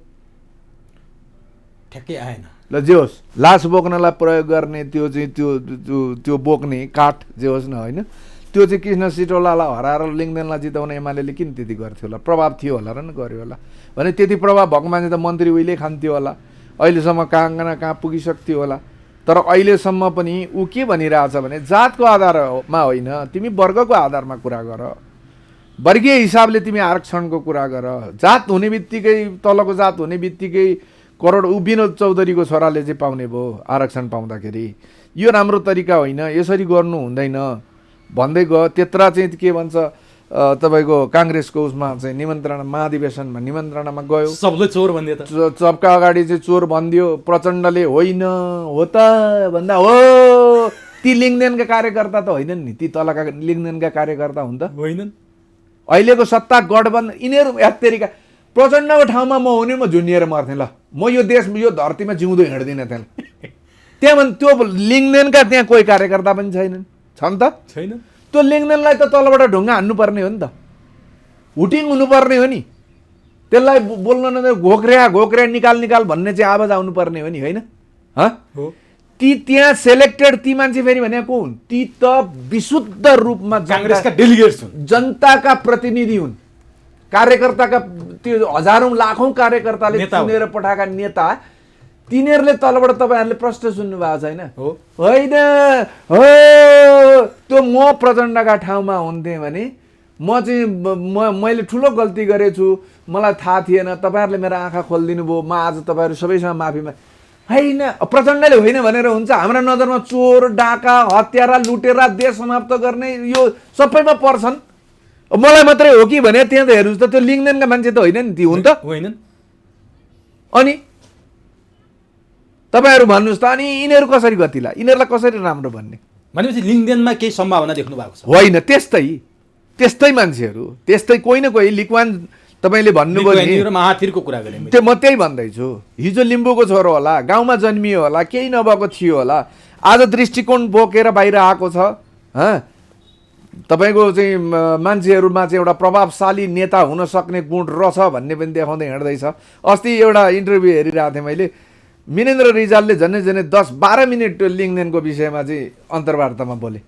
ठ्याक्कै आएन ल, जे होस्, लास बोक्नलाई प्रयोग गर्ने त्यो चाहिँ त्यो बोक्ने काठ जे होस् न, होइन? त्यो चाहिँ कृष्ण सिटौलालाई हराएर लिङ्गदेनलाई जिताउन एमाले किन त्यति गर्थ्यो होला? प्रभाव थियो होला र न गर्यो होला भने त्यति प्रभाव भएको मान्छे त मन्त्री उहिले खान्थ्यो होला, अहिलेसम्म कहाँ पुगिसक्थ्यो होला। तर अहिलेसम्म पनि ऊ के भनिरहेछ भने जातको आधारमा होइन, तिमी वर्गको आधारमा कुरा गर, वर्गीय हिसाबले तिमी आरक्षणको कुरा गर। जात हुने बित्तिकै, तलको जात हुने बित्तिकै करोड विनोद चौधरीको छोराले चाहिँ पाउने भयो आरक्षण पाउँदाखेरि। यो राम्रो तरिका होइन, यसरी गर्नु हुँदैन भन्दै गयो। त्यत्रा चाहिँ के भन्छ तपाईँको काङ्ग्रेसको उसमा चाहिँ निमन्त्रणा, महाधिवेशनमा निमन्त्रणामा गयो, सबले चोर भन्दियो त, सबका अगाडि चाहिँ चोर भनिदियो। प्रचण्डले होइन हो त भन्दा हो, ती लिङ्गदेनका कार्यकर्ता त होइनन् नि, ती तलका लिङ्गदेनका कार्यकर्ता हुन् त होइनन्। अहिलेको सत्ता गठबन्धन यिनीहरू यात्रीका प्रचण्डको ठाउँमा म हुने, म झुन्डिएर मर्थेँ। ल, म यो देश, यो धरतीमा जिउँदो हिँड्दिनँ त्यहाँ। त्यहाँ त्यो लिङ्गदेनका त्यहाँ कोही कार्यकर्ता पनि छैनन्। छन् त? छैन। त्यो लिङ्गदेनलाई त तलबाट ढुङ्गा हान्नुपर्ने हो नि त, हुटिङ हुनुपर्ने हो नि, त्यसलाई बोल्न न घोक्र्या निकाल भन्ने चाहिँ आवाज आउनुपर्ने हो नि, होइन? हो। ती त्यहाँ सेलेक्टेड ती मान्छे फेरि भने को हुन्? ती त विशुद्ध रूपमा काङ्ग्रेसका डेलिगेट्स हुन्, जनताका प्रतिनिधि हुन्, कार्यकर्ताका त्यो हजारौँ लाखौँ कार्यकर्ताले चुनेर पठाएका नेता। तिनीहरूले तलबाट तपाईँहरूले प्रश्न सुन्नु भएको छैन? होइन हो। त्यो म प्रचण्डका ठाउँमा हुन्थेँ भने म चाहिँ मैले ठुलो गल्ती गरेछु, मलाई थाहा थिएन, तपाईँहरूले मेरो आँखा खोलिदिनु भयो, म आज तपाईँहरू सबैसँग माफी होइन। प्रचण्डले होइन भनेर हुन्छ? हाम्रा नजरमा चोर, डाका, हत्यारा, लुटेरा, देश समाप्त गर्ने यो सबैमा पर्छन्। मलाई मात्रै हो कि भने त्यहाँ त हेर्नुहोस् त, त्यो लिङ्गदेनका मान्छे त होइन नि ती, हुन् त? होइनन्। अनि तपाईँहरू भन्नुहोस् त, अनि यिनीहरू कसरी गतिला, यिनीहरूलाई कसरी राम्रो भन्ने? भनेपछि लिङ्गदेनमा केही सम्भावना देख्नु भएको छ? होइन, त्यस्तै मान्छेहरू, त्यस्तै कोही न कोही। लिक्वान तपाईँले भन्नुभयो नि, महाथिरको कुरा गरेँ, त्यो म त्यही भन्दैछु। हिजो लिम्बूको छोरो होला, गाउँमा जन्मियो होला, केही नभएको थियो होला, आज दृष्टिकोण बोकेर बाहिर आएको छ। तपाईँको चाहिँ मान्छेहरूमा चाहिँ एउटा प्रभावशाली नेता हुन सक्ने गुण रहेछ भन्ने पनि देखाउँदै हिँड्दैछ। अस्ति एउटा इन्टरभ्यू हेरिरहेको थिएँ मैले, मिनेन्द्र रिजालले झन्डै 10-12 मिनट लिङ्गदेनको विषयमा चाहिँ अन्तर्वार्तामा बोले।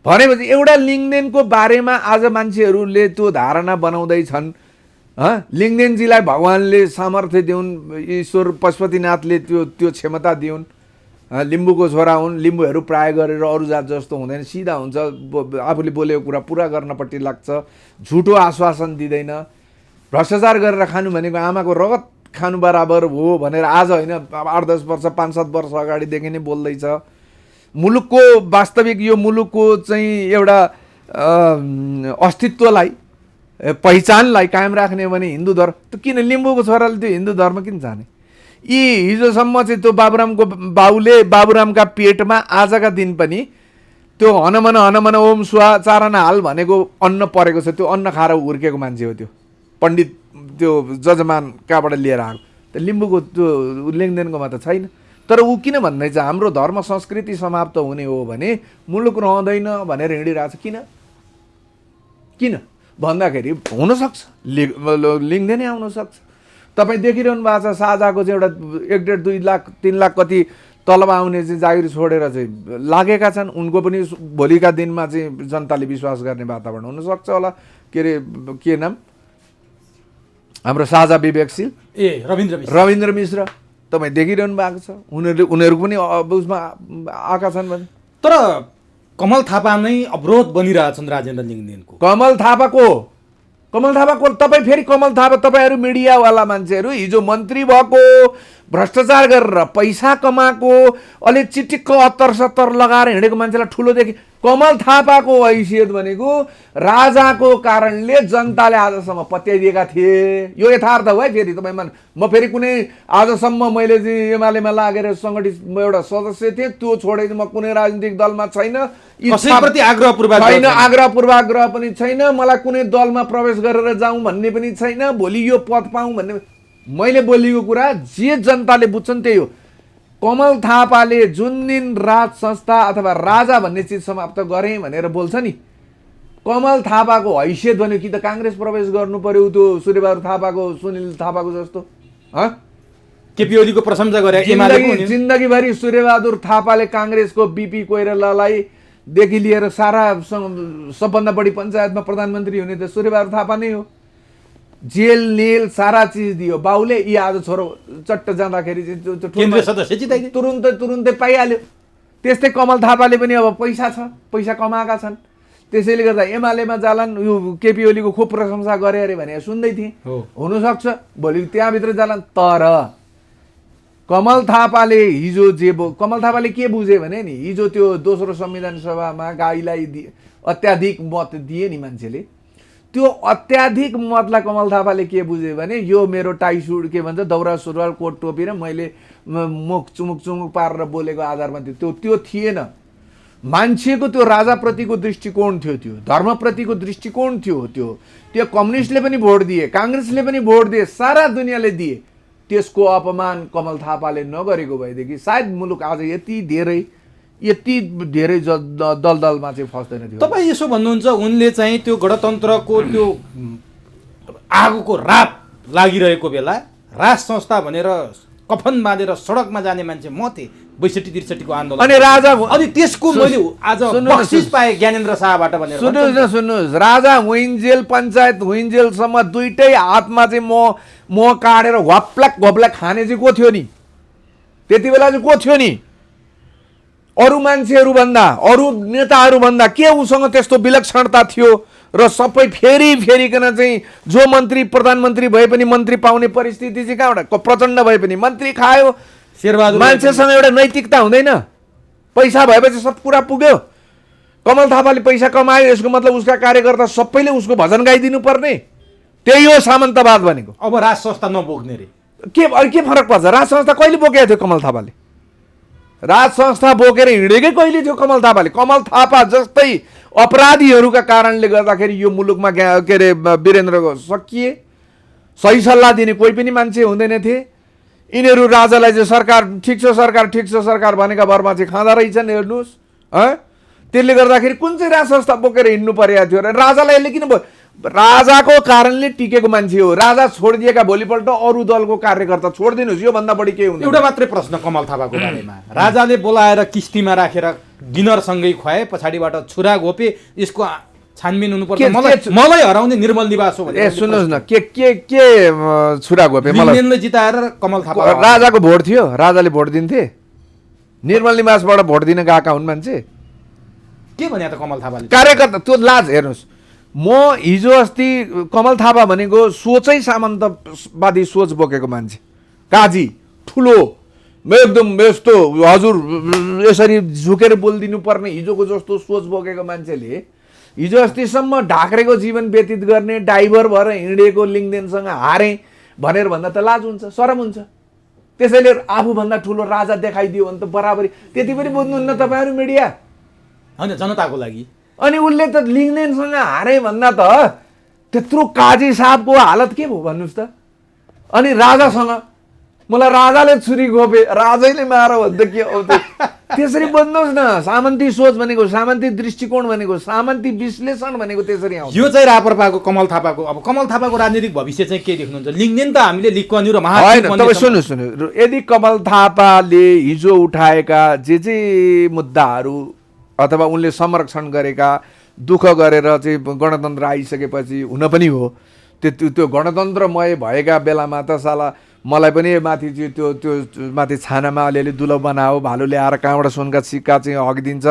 भनेपछि एउटा लिङ्गदेनको बारेमा आज मान्छेहरूले त्यो धारणा बनाउँदैछन्। लिङ्गदेनजीलाई भगवान्ले सामर्थ्य दिउन्, ईश्वर पशुपतिनाथले त्यो क्षमता दिउन्। लिम्बूको छोरा हुन्, लिम्बूहरू प्राय गरेर अरू जात जस्तो हुँदैन, सिधा हुन्छ, आफूले बोलेको कुरा पुरा गर्नपट्टि लाग्छ, झुटो आश्वासन दिँदैन। भ्रष्टाचार गरेर खानु भनेको आमाको रगत खानु बराबर हो भनेर आज होइन, 8-10 वर्ष 5-7 वर्ष अगाडिदेखि नै बोल्दैछ। मुलुकको वास्तविक यो मुलुकको चाहिँ एउटा अस्तित्वलाई, पहिचानलाई कायम राख्ने हो भने हिन्दू धर्म, त किन लिम्बूको छोराले त्यो हिन्दू धर्म किन जाने? यी हिजोसम्म चाहिँ त्यो बाबुरामको बाउले बाबुरामका पेटमा आजका दिन पनि त्यो हनमन ओम सुहा चारना हाल भनेको अन्न परेको छ, त्यो अन्न खाएर हुर्केको मान्छे हो त्यो पण्डित, त्यो जजमान कहाँबाट लिएर आएको। त लिम्बूको त्यो लिङ्गदेनकोमा त छैन। तर ऊ किन भन्दैछ हाम्रो धर्म संस्कृति समाप्त हुने हो भने मुलुक रहँदैन भनेर हिँडिरहेछ? किन भन्दाखेरि हुनसक्छ लिङ्गदेनै आउन सक्छ। तपाईँ देखिरहनु भएको छ, साझाको चाहिँ एउटा 1.5-2 लाख 3 लाख कति तलब आउने चाहिँ जागिर छोडेर चाहिँ लागेका छन्। उनको पनि भोलिका दिनमा चाहिँ जनताले विश्वास गर्ने वातावरण हुनसक्छ होला। के नाम हाम्रो साझा विवेकशील रविन्द्र मिश्र तपाईँ देखिरहनु भएको छ। उनीहरू पनि उसमा आएका छन् भने। तर कमल थापा नै अवरोध बनिरहेछन् राजेन्द्र लिङ्गदेनको। कमल थापाको तपाईँ फेरि कमल थापा, तपाईँहरू मिडियावाला मान्छेहरू हिजो मन्त्री भएको, भ्रष्टाचार गरेर पैसा कमाएको, अलि चिटिक्क 70-70 लगाएर हिँडेको मान्छेलाई ठुलो देखे। कमल थापाको हैसियत भनेको राजाको कारणले जनताले आजसम्म पत्याइदिएका थिए। यो यथार्थ हो है। फेरि तपाईँ म फेरि कुनै आजसम्म मैले चाहिँ एमालेमा लागेर सङ्गठित एउटा सदस्य थिएँ, त्यो छोडेर म कुनै राजनीतिक दलमा छैन, कसैप्रति आग्रह पूर्वाग्रह पनि छैन, मलाई कुनै दलमा प्रवेश गरेर जाउँ भन्ने पनि छैन, भोलि यो पद पाऊँ भन्ने। मैले बोलेको कुरा जे जनताले बुझ्छन् त्यही हो। कमल थापाले जुन दिन राज संस्था अथवा राजा भन्ने चिज समाप्त गरेँ भनेर बोल्छ नि, कमल थापाको हैसियत भन्यो कि त काङ्ग्रेस प्रवेश गर्नु पर्यो, त्यो सूर्यबहादुर थापाको, सुनिल थापाको जस्तो। केपी ओलीको प्रशंसा गरे, जिन्दगीभरि सूर्यबहादुर थापाले काङ्ग्रेसको बीपी कोइरालालाई देखि लिएर सारा सबभन्दा बढी पञ्चायतमा प्रधानमन्त्री हुने त सूर्यबहादुर थापा नै हो। जेल नेल सारा चिज दियो बाउले। यी आज छोरो चट्ट जाँदाखेरि तुरुन्तै पाइहाल्यो। त्यस्तै कमल थापाले पनि अब पैसा छ, पैसा कमाएका छन्, त्यसैले गर्दा एमालेमा जालान्। यो केपी ओलीको खुब प्रशंसा गरे अरे भने सुन्दै थिएँ, हुनसक्छ भोलि त्यहाँभित्र जालान्। तर कमल थापाले हिजो कमल थापाले के बुझे भने नि, हिजो त्यो दोस्रो संविधान सभामा गाईलाई अत्याधिक मत दिए नि मान्छेले, त्यो अत्याधिक मतलाई कमल थापाले के बुझे भने यो मेरो टाई सुट के भन्छ दौरा सुरुवाल कोट टोपी र मैले मुख चुमुक पारेर बोलेको आधारमा त्यो थिएन। मान्छेको त्यो राजाप्रतिको दृष्टिकोण थियो, त्यो धर्मप्रतिको दृष्टिकोण थियो। त्यो कम्युनिस्टले पनि भोट दिए, काङ्ग्रेसले पनि भोट दिए, सारा दुनियाँले दिए। त्यसको अपमान कमल थापाले नगरेको भएदेखि सायद मुलुक आज यति धेरै यति धेरै दलदलमा चाहिँ फस्दैन थियो। तपाईँ यसो भन्नुहुन्छ उनले चाहिँ त्यो गणतन्त्रको त्यो आगोको राप लागिरहेको बेला राज संस्था भनेर कफन बाँधेर सडकमा जाने मान्छे म थिएँ 62-63 को आन्दोलन। अनि राजा अनि त्यसको मैले आज बक्सिस पाएँ ज्ञानेन्द्र शाहबाट भनेर। सुन्नुहोस् राजा हुइन्जेल पञ्चायत हुइन्जेलसम्म दुइटै हातमा चाहिँ म काटेर घप्लाक खाने चाहिँ को थियो नि त्यति बेला चाहिँ को थियो नि? अरू मान्छेहरूभन्दा अरू नेताहरूभन्दा के उसँग त्यस्तो विलक्षणता थियो र सबै फेरिकन चाहिँ जो मन्त्री प्रधानमन्त्री भए पनि मन्त्री पाउने परिस्थिति चाहिँ कहाँबाट? प्रचण्ड भए पनि मन्त्री खायो। शेरबहादुर मान्छेसँग एउटा नैतिकता हुँदैन। पैसा भएपछि सब कुरा पुग्यो। कमल थापाले पैसा कमायो यसको मतलब उसका कार्यकर्ता सबैले उसको भजन गाइदिनु पर्ने, त्यही हो सामन्तवाद भनेको। अब राज संस्था नबोक्ने रे के फरक पर्छ? राज संस्था कहिले बोकेको थियो कमल थापाले? राज संस्था बोकेर हिँडेकै कहिले थियो कमल थापाले? कमल थापा जस्तै अपराधीहरूका कारणले गर्दाखेरि यो मुलुकमा के अरे वीरेन्द्रको सकिए। सही सल्लाह दिने कोही पनि मान्छे हुँदैन थिए। यिनीहरू राजालाई चाहिँ सरकार ठिक छ सरकार भनेका भरमा चाहिँ खाँदा रहेछन्। हेर्नुहोस् त्यसले गर्दाखेरि कुन चाहिँ राज संस्था बोकेर हिँड्नु परेको थियो र राजालाई यसले किन राजाको कारणले टिकेको मान्छे हो। राजा छोडिदिएका भोलिपल्ट अरू दलको कार्यकर्ता छोडिदिनुहोस्, यो भन्दा बढी के हुन्छ? एउटा मात्रै प्रश्न कमल थापाको बारेमा। राजाले बोलाएर किस्तीमा राखेर डिनरसँगै खुवाए, पछाडिबाट छुरा घोपे, यसको छानबिन हुनुपर्छ। मलाई हराउने निर्मल निवास हो भने सुन्नुहोस् न के छुरा घोपे? मलाई जिताएर कमल थापा राजाको भोट थियो, राजाले भोट दिन्थे। निर्मल निवासबाट भोट दिन गएका हुन् मान्छे। के भने त कमल थापाले कार्यकर्ता त्यो लाज हेर्नुहोस्। म हिजो अस्ति कमल थापा भनेको सोचै सामन्तवादी सोच बोकेको मान्छे, काजी ठुलो एकदम यस्तो हजुर यसरी झुकेर बोलिदिनु पर्ने हिजोको जस्तो सोच बोकेको मान्छेले हिजो अस्तिसम्म ढाक्रेको जीवन व्यतीत गर्ने ड्राइभर भएर हिँडेको लिङ्गदेनसँग हारे भनेर भन्दा त लाज हुन्छ, शरम हुन्छ। त्यसैले आफूभन्दा ठुलो राजा देखाइदियो भने त बराबरी त्यति पनि बुझ्नुहुन्न तपाईँहरू मिडिया? होइन जनताको लागि। अनि उसले त लिङ्गदेनसँग हारे भन्दा त त्यत्रो काजी साहबको हालत के भयो भन्नुहोस् त? अनि राजासँग मलाई राजाले छुरी घोपे राजैले मार भन्दा के आउँथ्यो? त्यसरी बुझ्नुहोस् न। सामन्ती सोच भनेको, सामन्ती दृष्टिकोण भनेको, सामन्ती विश्लेषण भनेको त्यसरी आउँछ। यो चाहिँ राप्रपाको कमल थापाको। अब कमल थापाको राजनीतिक भविष्य चाहिँ के देख्नुहुन्छ? लिङ्गदेन त हामीले लिक्कन्यु र सुन्नु यदि कमल थापाले हिजो उठाएका जे मुद्दाहरू अथवा उनले संरक्षण गरेका दुःख गरेर चाहिँ गणतन्त्र आइसकेपछि हुन पनि हो त्यो गणतन्त्रमय भएका बेलामा त साला मलाई पनि माथि चाहिँ त्यो माथि छानामा अलिअलि दुलो बनाओ भालु ल्याएर कहाँबाट सुनका सिक्का चाहिँ हगिदिन्छ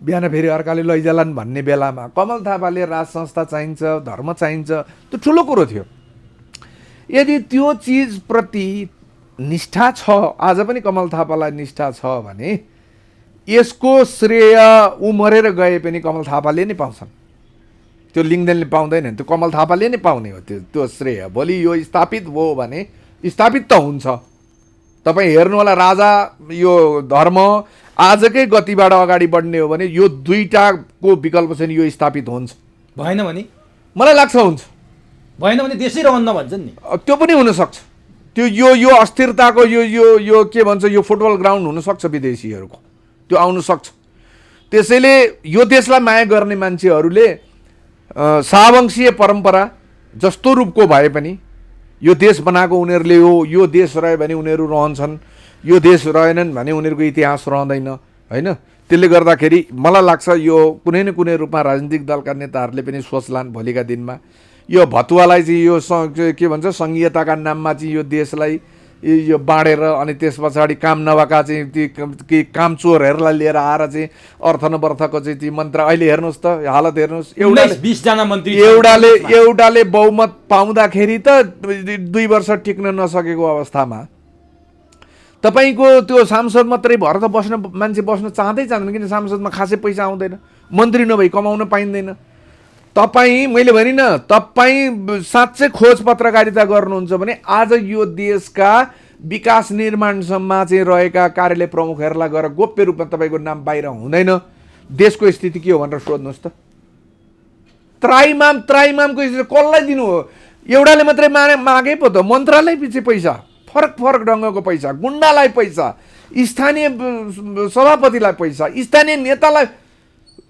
बिहान फेरि अर्काले लैजालान् भन्ने बेलामा कमल थापाले राज संस्था चाहिन्छ, धर्म चाहिन्छ, त्यो ठुलो कुरो थियो। यदि त्यो चिजप्रति निष्ठा छ, आज पनि कमल थापालाई निष्ठा छ भने यसको श्रेय उमरेर गए पनि कमल थापाले नै पाउँछन्। त्यो लिङ्गदेनले पाउँदैन, त्यो कमल थापाले नै पाउने हो त्यो श्रेय। भोलि यो स्थापित भयो भने स्थापित त हुन्छ। तपाईँ हेर्नु होला राजा यो धर्म आजकै गतिबाट अगाडि बढ्ने हो भने यो दुईटाको विकल्प चाहिँ यो स्थापित हुन्छ। भएन भने मलाई लाग्छ हुन्छ, भएन भने देशै रहन्न भन्छन् नि। त्यो पनि हुनसक्छ। त्यो यो अस्थिरताको यो के भन्छ यो फुटबल ग्राउन्ड हुनसक्छ विदेशीहरूको, त्यो आउनु सक्छ। त्यसैले यो देशलाई माया गर्ने मान्छेहरूले शाहवंशीय परम्परा जस्तो रूपको भए पनि यो देश बनाएको उनीहरूले हो। यो देश रह्यो भने उनीहरू रहन्छन्, यो देश रहेनन् भने उनीहरूको इतिहास रहँदैन होइन। त्यसले गर्दाखेरि मलाई लाग्छ यो कुनै न कुनै रूपमा राजनीतिक दलका नेताहरूले पनि सोच्लान् भोलिका दिनमा यो भतुवालाई चाहिँ यो के भन्छ सङ्घीयताका नाममा चाहिँ यो देशलाई यो बाँडेर अनि त्यस पछाडि काम नभएका चाहिँ ती कामचोरहरूलाई लिएर आएर चाहिँ अर्थनवर्थको चाहिँ ती मन्त्र अहिले हेर्नुहोस् त हालत हेर्नुहोस्। 19-20 जना मन्त्री एउटाले बहुमत पाउँदाखेरि त 2 वर्ष टिक्न नसकेको अवस्थामा तपाईँको त्यो सांसद मात्रै भएर त मान्छे बस्न चाहँदैन, किन सांसदमा खासै पैसा आउँदैन, मन्त्री नभई कमाउन पाइँदैन। तपाईँ मैले भनिनँ तपाईँ साँच्चै खोज पत्रकारिता गर्नुहुन्छ भने आज यो देशका विकास निर्माणसम्म चाहिँ रहेका कार्यालय प्रमुखहरूलाई गएर गोप्य रूपमा तपाईँको नाम बाहिर हुँदैन। देशको स्थिति के हो भनेर सोध्नुहोस् त। त्राइमामको स्थिति कसलाई दिनु हो? एउटाले मात्रै मागे पो त। मन्त्रालय पछि पैसा, फरक ढङ्गको पैसा, गुन्डालाई पैसा, स्थानीय सभापतिलाई पैसा, स्थानीय नेतालाई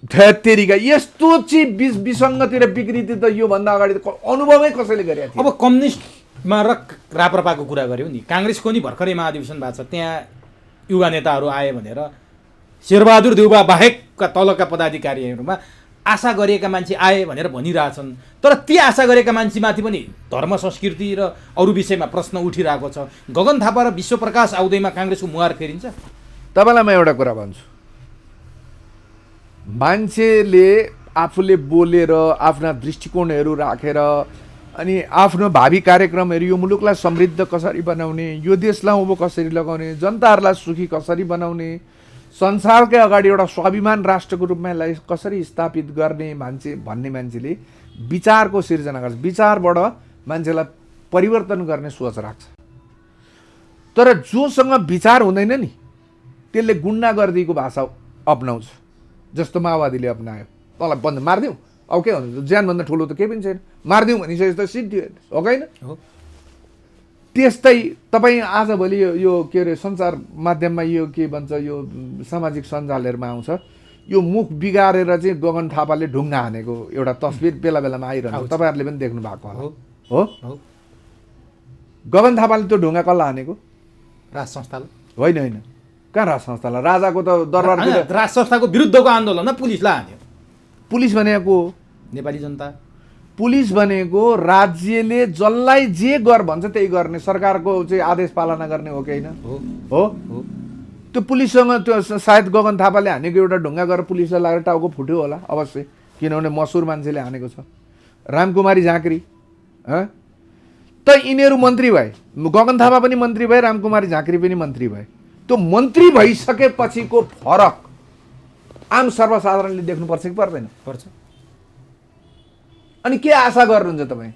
धैतेरीका यस्तो चाहिँ विसङ्गति र विकृति त योभन्दा अगाडि त अनुभवै कसैले गरेको थियो। अब कम्युनिस्टमा र राप्रपाको कुरा गऱ्यौँ नि, काङ्ग्रेसको नि भर्खरै महाधिवेशन भएको छ, त्यहाँ युवा नेताहरू आए भनेर शेरबहादुर देउबा बाहेकका तलका पदाधिकारीहरूमा आशा गरेका मान्छे आए भनेर भनिरहेछन्। तर ती आशा गरेका मान्छेमाथि पनि धर्म संस्कृति र अरू विषयमा प्रश्न उठिरहेको छ। गगन थापा र विश्वप्रकाश आउँदैमा काङ्ग्रेसको मुहार फेरिन्छ? तपाईँलाई म एउटा कुरा भन्छु, मान्छेले आफूले बोलेर आफ्ना दृष्टिकोणहरू राखेर अनि आफ्नो भावी कार्यक्रमहरू यो मुलुकलाई समृद्ध कसरी बनाउने, यो देशलाई उँभो कसरी लगाउने, जनताहरूलाई सुखी कसरी बनाउने, संसारकै अगाडि एउटा स्वाभिमान राष्ट्रको रूपमा यसलाई कसरी स्थापित गर्ने भन्ने मान्छेले विचारको सिर्जना गर्छ, विचारबाट मान्छेलाई परिवर्तन गर्ने सोच राख्छ। तर जोसँग विचार हुँदैन नि त्यसले गुन्डागर्दीको भाषा अपनाउँछ, जस्तो माओवादीले अपनायो। तँलाई बन्द मारिदिउँ, अब के भन्नु, ज्यानभन्दा ठुलो त केही पनि छैन, मारिदिउँ भनिसकेपछि त सिद्धियो, हो कि होइन? त्यस्तै तपाईँ आजभोलि यो के अरे सञ्चार माध्यममा यो के भन्छ, यो सामाजिक सञ्जालहरूमा आउँछ, यो मुख बिगारेर चाहिँ गगन थापाले ढुङ्गा हानेको एउटा तस्बिर बेला बेलामा आइरहन्छ, तपाईँहरूले पनि देख्नु भएको होला। हो, गगन थापाले त्यो ढुङ्गा कसलाई हानेको? राज संस्थाले? होइन, होइन, कहाँ राज संस्थालाई? राजाको त दरबार, राज संस्थाको विरुद्धको आन्दोलनमा पुलिसलाई हान्यो। पुलिस भनेको नेपाली जनता, पुलिस भनेको राज्यले जसलाई जे गर भन्छ त्यही गर्ने, सरकारको चाहिँ आदेश पालना गर्ने हो कि होइन? हो। त्यो पुलिससँग त्यो सायद गगन थापाले हानेको एउटा ढुङ्गा गरेर पुलिसलाई लागेर टाउको फुट्यो होला अवश्य, किनभने मसुर मान्छेले हानेको छ। रामकुमारी झाँक्री त यिनीहरू मन्त्री भए, गगन थापा पनि मन्त्री भए, रामकुमारी झाँक्री पनि मन्त्री भए। त्यो मन्त्री भइसकेपछिको फरक आम सर्वसाधारणले देख्नुपर्छ कि पर्दैन? पर्छ। अनि के आशा गर्नुहुन्छ तपाईँ?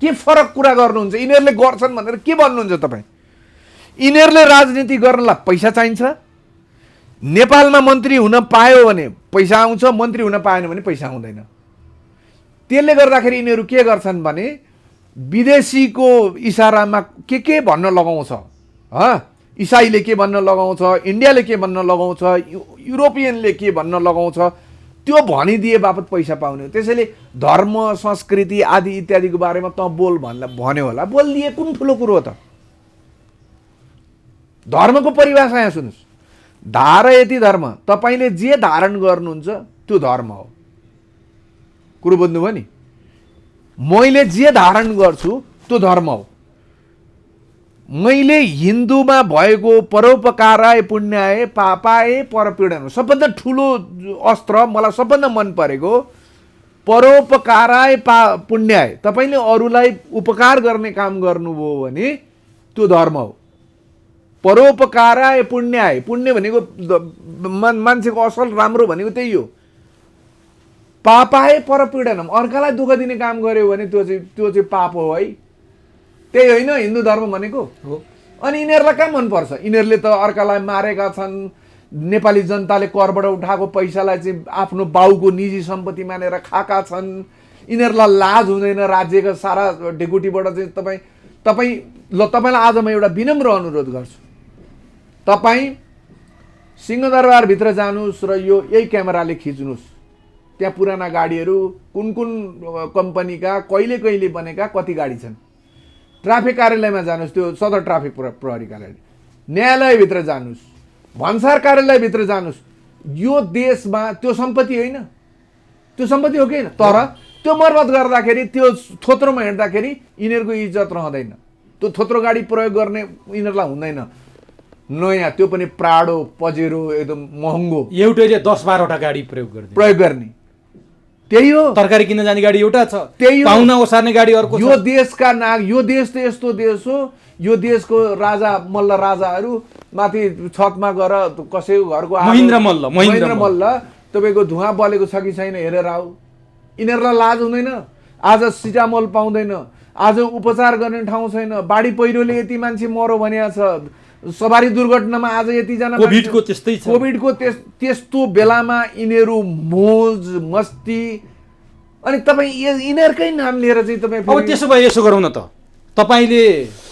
के फरक कुरा गर्नुहुन्छ? यिनीहरूले गर्छन् भनेर के भन्नुहुन्छ तपाईँ? यिनीहरूले राजनीति गर्नलाई पैसा चाहिन्छ। नेपालमा मन्त्री हुन पायो भने पैसा आउँछ, मन्त्री हुन पाएन भने पैसा आउँदैन। त्यसले गर्दाखेरि यिनीहरू के गर्छन् भने विदेशीको इसारामा के भन्न लगाउँछ, इसाईले के भन्न लगाउँछ, इन्डियाले के भन्न लगाउँछ, युरोपियनले के भन्न लगाउँछ, त्यो भनिदिए बापत पैसा पाउने हो। त्यसैले धर्म संस्कृति आदि इत्यादिको बारेमा त बोल भन्यो होला, बोलिदिए कुन ठुलो कुरो हो त? धर्मको परिभाषा यहाँ सुन्नुहोस्, धारयति धर्म, तपाईँले जे धारण गर्नुहुन्छ त्यो धर्म हो। कुरो बुझ्नुभयो नि? मैले जे धारण गर्छु त्यो धर्म हो। मैले हिन्दूमा भएको परोपकाराय पुण्याय पापाय परपीडन, सबभन्दा ठुलो अस्त्र मलाई सबभन्दा मन परेको परोपकाराय पुण्याय, तपाईँले अरूलाई उपकार गर्ने काम गर्नुभयो भने त्यो धर्म हो। परोपकाराय पुण्याय, पुण्य भनेको मान्छेको असल राम्रो भनेको त्यही हो। पापाय परपीडनम, अर्कालाई दुःख दिने काम गर्यो भने त्यो चाहिँ पाप हो है, त्यही होइन हिन्दू धर्म भनेको हो। अनि यिनीहरूलाई कहाँ मनपर्छ? यिनीहरूले त अर्कालाई मारेका छन्, नेपाली जनताले करबाट उठाएको पैसालाई चाहिँ आफ्नो बाउको निजी सम्पत्ति मानेर खाएका छन्। यिनीहरूलाई लाज हुँदैन राज्यका सारा ढेकुटीबाट चाहिँ तपाईँलाई आज म एउटा विनम्र अनुरोध गर्छु, तपाईँ सिंहदरबारभित्र जानुहोस् र यही क्यामेराले खिच्नुहोस्, त्यहाँ पुराना गाडीहरू कुन कम्पनीका कहिले बनेका कति गाडी छन्। ट्राफिक कार्यालयमा जानुहोस्, त्यो सदर ट्राफिक प्रहरी कार्यालय, न्यायालयभित्र जानुहोस्, भन्सार कार्यालयभित्र जानुहोस्, यो देशमा त्यो सम्पत्ति होइन, त्यो सम्पत्ति हो कि होइन? तर त्यो मर्मत गर्दाखेरि त्यो थोत्रोमा हिँड्दाखेरि यिनीहरूको इज्जत रहँदैन। त्यो थोत्रो गाडी प्रयोग गर्ने यिनीहरूलाई हुँदैन, नयाँ त्यो पनि प्राडो पजेरो एकदम महँगो, एउटैले 10-12वटा गाडी प्रयोग गर्ने, त्यही हो। तरकारी किन्न जाने गाडी एउटा छ, त्यही हो। पाहुना ओसार्ने गाडी अर्को छ। यो देशका यो देश त यस्तो देश हो, यो देशको राजा मल्ल राजाहरू माथि छतमा गएर कसैको घरको महेन्द्र मल्ल तपाईँको धुवा बलेको छ कि छैन हेरेर आऊ। यिनीहरूलाई लाज हुँदैन? आज सिटामोल पाउँदैन, आज उपचार गर्ने ठाउँ छैन, बाढी पहिरोले यति मान्छे मरो भनेको छ, सवारी दुर्घटनामा आज यतिजना, कोभिडको त्यस्तै छ, कोभिडको त्यस्तो बेलामा यिनीहरू मोज मस्ती, अनि तपाईँ यिनीहरूकै नाम लिएर चाहिँ तपाईँ अब त्यसो भए यसो गरौँ न त, तपाईँले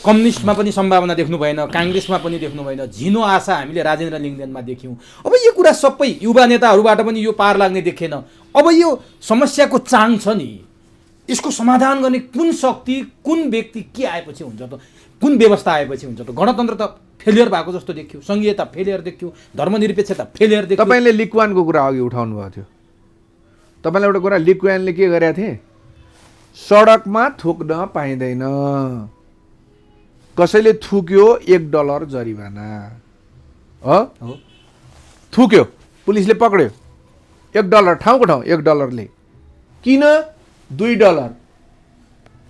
कम्युनिस्टमा पनि सम्भावना देख्नु भएन, काङ्ग्रेसमा पनि देख्नु भएन, झिनो आशा हामीले राजेन्द्र लिङ्गदेनमा देख्यौँ। अब यो कुरा सबै युवा नेताहरूबाट पनि यो पार लाग्ने देखेन। अब यो समस्याको चाङ छ नि, यसको समाधान गर्ने कुन शक्ति, कुन व्यक्ति के आएपछि हुन्छ त, कुन व्यवस्था आएपछि हुन्छ त? गणतन्त्र त फेलियर भएको जस्तो देखियो, सङ्घीयता फेलियर देखियो, धर्मनिरपेक्षता फेलियर देखियो। तपाईँले लिक्वानको कुरा अघि उठाउनु भएको थियो। तपाईँलाई एउटा कुरा, लिक्वानले के गरेका थिए? सडकमा थुक्न पाइँदैन, कसैले थुक्यो $1 जरिवाना हो, थुक्यो पुलिसले पक्ड्यो $1, ठाउँको ठाउँ $1ले, किन $2?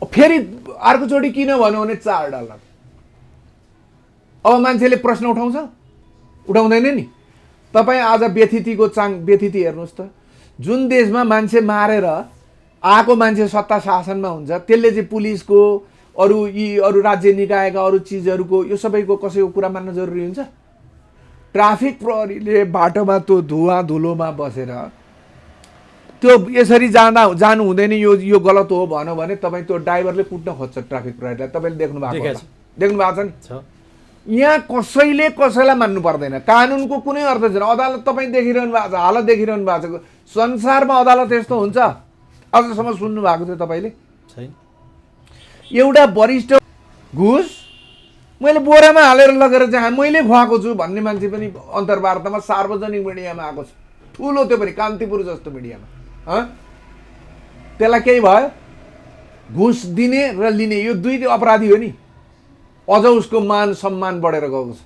फेरि अर्कोचोटि किन भन्यो भने $4। अब मान्छेले प्रश्न उठाउँछ? उठाउँदैन नि। तपाईँ आज व्यथिति हेर्नुहोस् त, जुन देशमा मान्छे मारेर आएको मान्छे सत्ता शासनमा हुन्छ, त्यसले चाहिँ पुलिसको अरू राज्य निकायका अरू चिजहरूको यो सबैको कसैको कुरा मान्न जरुरी हुन्छ? ट्राफिक प्रहरीले बाटोमा त्यो धुवा धुलोमा बसेर त्यो यसरी जानु हुँदैन, यो गलत हो भन्यो भने तपाईँ त्यो ड्राइभरले कुट्न खोज्छ ट्राफिक प्रहरीलाई। तपाईँले देख्नु भएको छ नि। यहाँ कसैले कसैलाई मान्नु पर्दैन, कानुनको कुनै अर्थ छैन। अदालत तपाईँ देखिरहनु भएको छ, हालत देखिरहनु भएको छ। संसारमा अदालत यस्तो हुन्छ? अझसम्म सुन्नु भएको थियो तपाईँले? एउटा वरिष्ठ घुस मैले बोरामा हालेर लगेर चाहिँ मैले खुवाएको छु भन्ने मान्छे पनि अन्तर्वार्तामा सार्वजनिक मिडियामा आएको छ, ठुलो, त्यो पनि कान्तिपुर जस्तो मिडियामा। त्यसलाई केही भयो? घुस दिने र लिने यो दुई अपराधी हो नि। अझ उसको मान सम्मान बढेर गएको छ।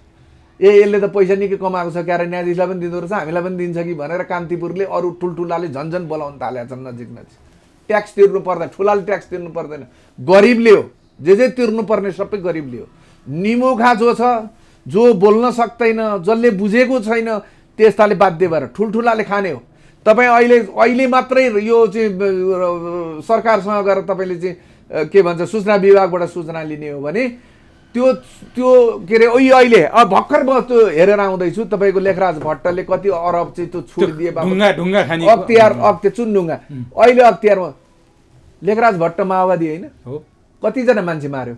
यसले त पैसा निकै कमाएको छ क्यारे, न्यायाधीशलाई पनि दिँदो रहेछ, हामीलाई पनि दिन्छ कि भनेर कान्तिपुरले अरू ठुल्ठुलाले झन्झन बोलाउन थालेका छन् नजिक। ट्याक्स तिर्नु पर्दैन, ठुलाले ट्याक्स तिर्नु पर्दैन, गरिबले हो। जे तिर्नुपर्ने सबै गरिबले हो। निमुखा जो छ, जो बोल्न सक्दैन, जसले बुझेको छैन, त्यस्ताले बाध्य भएर ठुल्ठुलाले खाने हो। तपाईँ अहिले मात्रै यो चाहिँ सरकारसँग गएर तपाईँले चाहिँ के भन्छ, सूचना विभागबाट सूचना लिने हो भने त्यो के अरे अहिले अब भर्खर म त्यो हेरेर आउँदैछु, तपाईँको लेखराज भट्टले कति अरब चाहिँ त्यो छोडिदिए, अख्तियार चुनढुङ्गा। अहिले अख्तियारमा लेखराज भट्ट माओवादी होइन, कतिजना मान्छे मार्यो,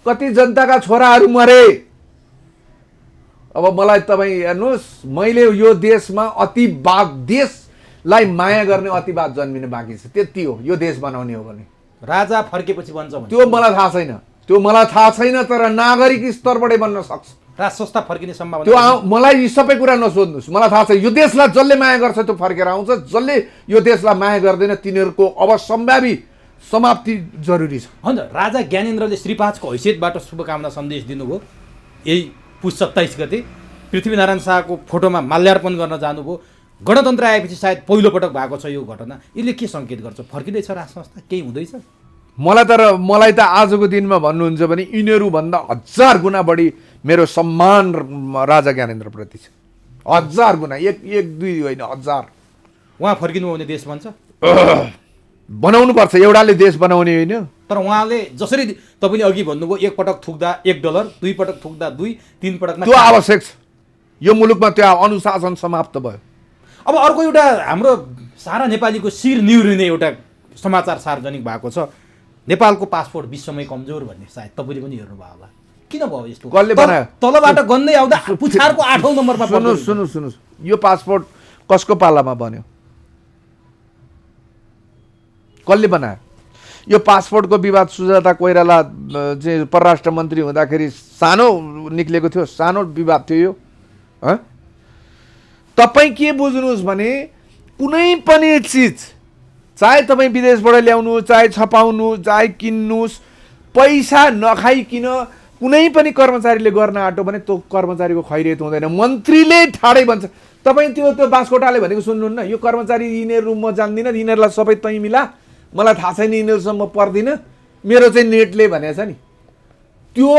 कति जनताका छोराहरू मरे। अब मलाई तपाईँ हेर्नुहोस्, मैले यो देशमा अतिवाद, देशलाई माया गर्ने अतिवाद जन्मिन बाँकी छ, त्यति हो। यो देश बनाउने हो भने राजा फर्केपछि बन्छ त्यो मलाई थाहा छैन, तर नागरिक स्तरबाटै बन्न सक्छ। राज संस्था फर्किने सम्भावना त्यो मलाई यी सबै कुरा नसोध्नुहोस्, मलाई थाहा छ। यो देशलाई जसले माया गर्छ त्यो फर्केर आउँछ, जसले यो देशलाई माया गर्दैन तिनीहरूको अब सम्भावी समाप्ति जरुरी छ। हो नि त। राजा ज्ञानेन्द्रले श्रीपाँचको हैसियतबाट शुभकामना सन्देश दिनुभयो। यही पुस 27 गते पृथ्वीनारायण शाहको फोटोमा माल्यार्पण गर्न जानुभयो। गणतन्त्र आएपछि सायद पहिलोपटक भएको छ यो घटना। यसले के सङ्केत गर्छ? फर्किँदैछ राज संस्था? केही हुँदैछ? मलाई त आजको दिनमा भन्नुहुन्छ भने यिनीहरूभन्दा 1000 गुणा बढी मेरो सम्मान राजा ज्ञानेन्द्रप्रति छ। 1000 गुणा, एक दुई होइन, 1000। उहाँ फर्किनु हो भने देश बन्छ? बनाउनु पर्छ, एउटाले देश बनाउने होइन। तर उहाँले जसरी तपाईँले अघि भन्नुभयो, एक पटक थुक्दा $1, 2 पटक थुक्दा 2, 3 पटकमा त्यो आवश्यक छ। यो मुलुकमा त्यो अनुशासन समाप्त भयो। अब अर्को एउटा हाम्रो सारा नेपालीको शिर निहुरिने एउटा समाचार सार्वजनिक भएको छ। नेपालको पासपोर्ट विश्वमै कमजोर भन्ने सायद तपाईँले पनि हेर्नुभयो होला। किन भयो यस्तो? कसले बनायो? तलबाट गन्दै आउँदा पुछारको 8औं नम्बरमा पर्छ। सुन्नुहोस्, यो पासपोर्ट कसको पालामा बन्यो? कसले बनायो? यो पासपोर्टको विवाद सुजाता कोइराला चाहिँ परराष्ट्र मन्त्री हुँदाखेरि सानो निक्लेको थियो, सानो विवाद थियो यो। तपाईँ के बुझ्नुहोस् भने कुनै पनि चिज, चाहे तपाईँ विदेशबाट ल्याउनु, चाहे छपाउनु, चाहे किन्नुहोस्, पैसा नखाइकन कुनै पनि कर्मचारीले गर्न आँटो भने त्यो कर्मचारीको खैरियत हुँदैन। मन्त्रीले ठाडै भन्छ। तपाईँ त्यो बास्कोटाले भनेको सुन्नुहुन्न? यो कर्मचारी यिनीहरू म जान्दिनँ, यिनीहरूलाई सबै तै मिला, मलाई थाहा छैन, यिनीहरूसँग म पर्दिनँ, मेरो चाहिँ नेटले भनेको छ नि। त्यो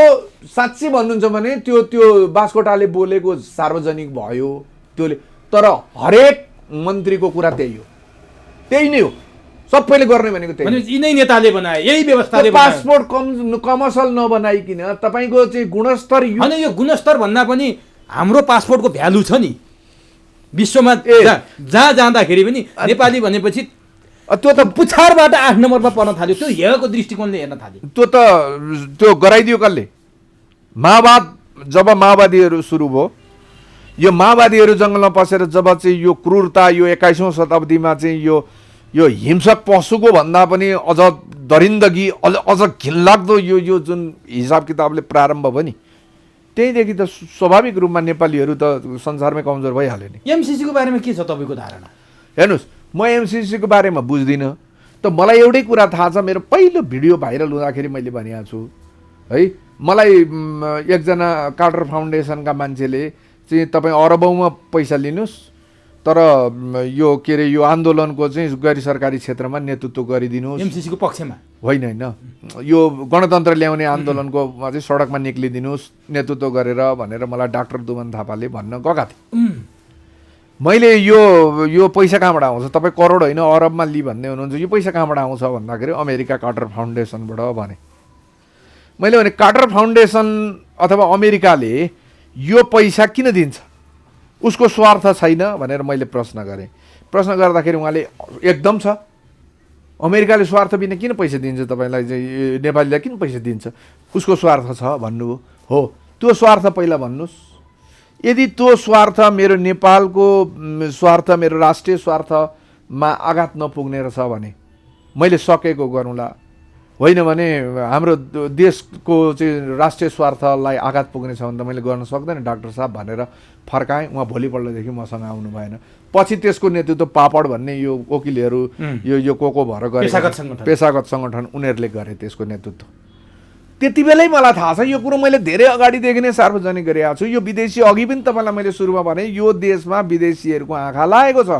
साँच्चै भन्नुहुन्छ भने त्यो बास्कोटाले बोलेको सार्वजनिक भयो त्योले, तर हरेक मन्त्रीको कुरा त्यही हो, त्यही नै हो, सबैले गर्ने भनेको त्यही। यिनै नेताले बनाए, यही व्यवस्थाले बनाए। पासपोर्ट कमर्सल नबनाइकन तपाईँको चाहिँ गुणस्तर, होइन यो गुणस्तर भन्दा पनि हाम्रो पासपोर्टको भ्यालु छ नि विश्वमा। जहाँ जाँदाखेरि पनि नेपाली भनेपछि त्यो त पुछारबाट 8 नम्बरमा पर्न थाल्यो, त्यो हेरको दृष्टिकोणले हेर्न थाल्यो। त्यो गराइदियो कसले? जब माओवादीहरू सुरु भयो, यो माओवादीहरू जङ्गलमा पसेर जब चाहिँ यो क्रूरता, यो 21औं शताब्दीमा चाहिँ यो हिंसक पशुको भन्दा पनि अझ दरिन्दगी, अझ घिनलाग्दो यो जुन हिसाब किताबले प्रारम्भ भयो नि, त्यहीदेखि त स्वाभाविक रूपमा नेपालीहरू त संसारमै कमजोर भइहाल्यो नि। एमसीसीको बारेमा के छ तपाईँको धारणा? हेर्नुहोस्, म एमसीसीको बारेमा बुझ्दिनँ, त मलाई एउटै कुरा थाहा छ। मेरो पहिलो भिडियो भाइरल हुँदाखेरि मैले भनेको छु है, मलाई एकजना कार्टर फाउन्डेसनका मान्छेले चाहिँ तपाईँ अरबौँमा पैसा लिनुहोस्, तर यो के अरे यो आन्दोलनको चाहिँ गैर सरकारी क्षेत्रमा नेतृत्व गरिदिनुहोस्। एमसीसीको पक्षमा होइन, यो गणतन्त्र ल्याउने आन्दोलनको चाहिँ सडकमा निक्लिदिनुहोस् नेतृत्व गरेर भनेर मलाई डाक्टर दुमन थापाले भन्न गएका थिए। मैले यो पैसा कहाँबाट आउँछ? तपाईँ करोड होइन अरबमा लि भन्दै हुनुहुन्छ, यो पैसा कहाँबाट आउँछ भन्दाखेरि अमेरिका कार्टर फाउन्डेसनबाट भने। मैले भने कार्टर फाउन्डेसन अथवा अमेरिकाले यो पैसा किन दिन्छ? उसको स्वार्थ छैन भनेर मैले प्रश्न गरेँ। प्रश्न गर्दाखेरि उहाँले एकदम छ, अमेरिकाले स्वार्थ बिना किन पैसा दिन्छ तपाईँलाई, चाहिँ नेपालीलाई किन पैसा दिन्छ? उसको स्वार्थ छ भन्नुभयो। हो, त्यो स्वार्थ पहिला भन्नुहोस्। यदि त्यो स्वार्थ मेरो नेपालको स्वार्थ, मेरो राष्ट्रिय स्वार्थमा आघात नपुग्ने रहेछ भने मैले सकेको गरौँला, होइन भने हाम्रो देशको चाहिँ राष्ट्रिय स्वार्थलाई आघात पुग्ने छ भने त मैले गर्न सक्दैन डाक्टर साहब भनेर फर्काएँ। उहाँ भोलिपल्टदेखि मसँग आउनु भएन। पछि त्यसको नेतृत्व पापड भन्ने यो वकिलहरू यो को भएर गरे, पेसागत सङ्गठन, उनीहरूले गरे त्यसको नेतृत्व। त्यति बेलै मलाई थाहा छ यो कुरो, मैले धेरै अगाडिदेखि नै सार्वजनिक गरेको छु। यो विदेशी, अघि पनि तपाईँलाई मैले सुरुमा भने, यो देशमा विदेशीहरूको आँखा लागेको छ।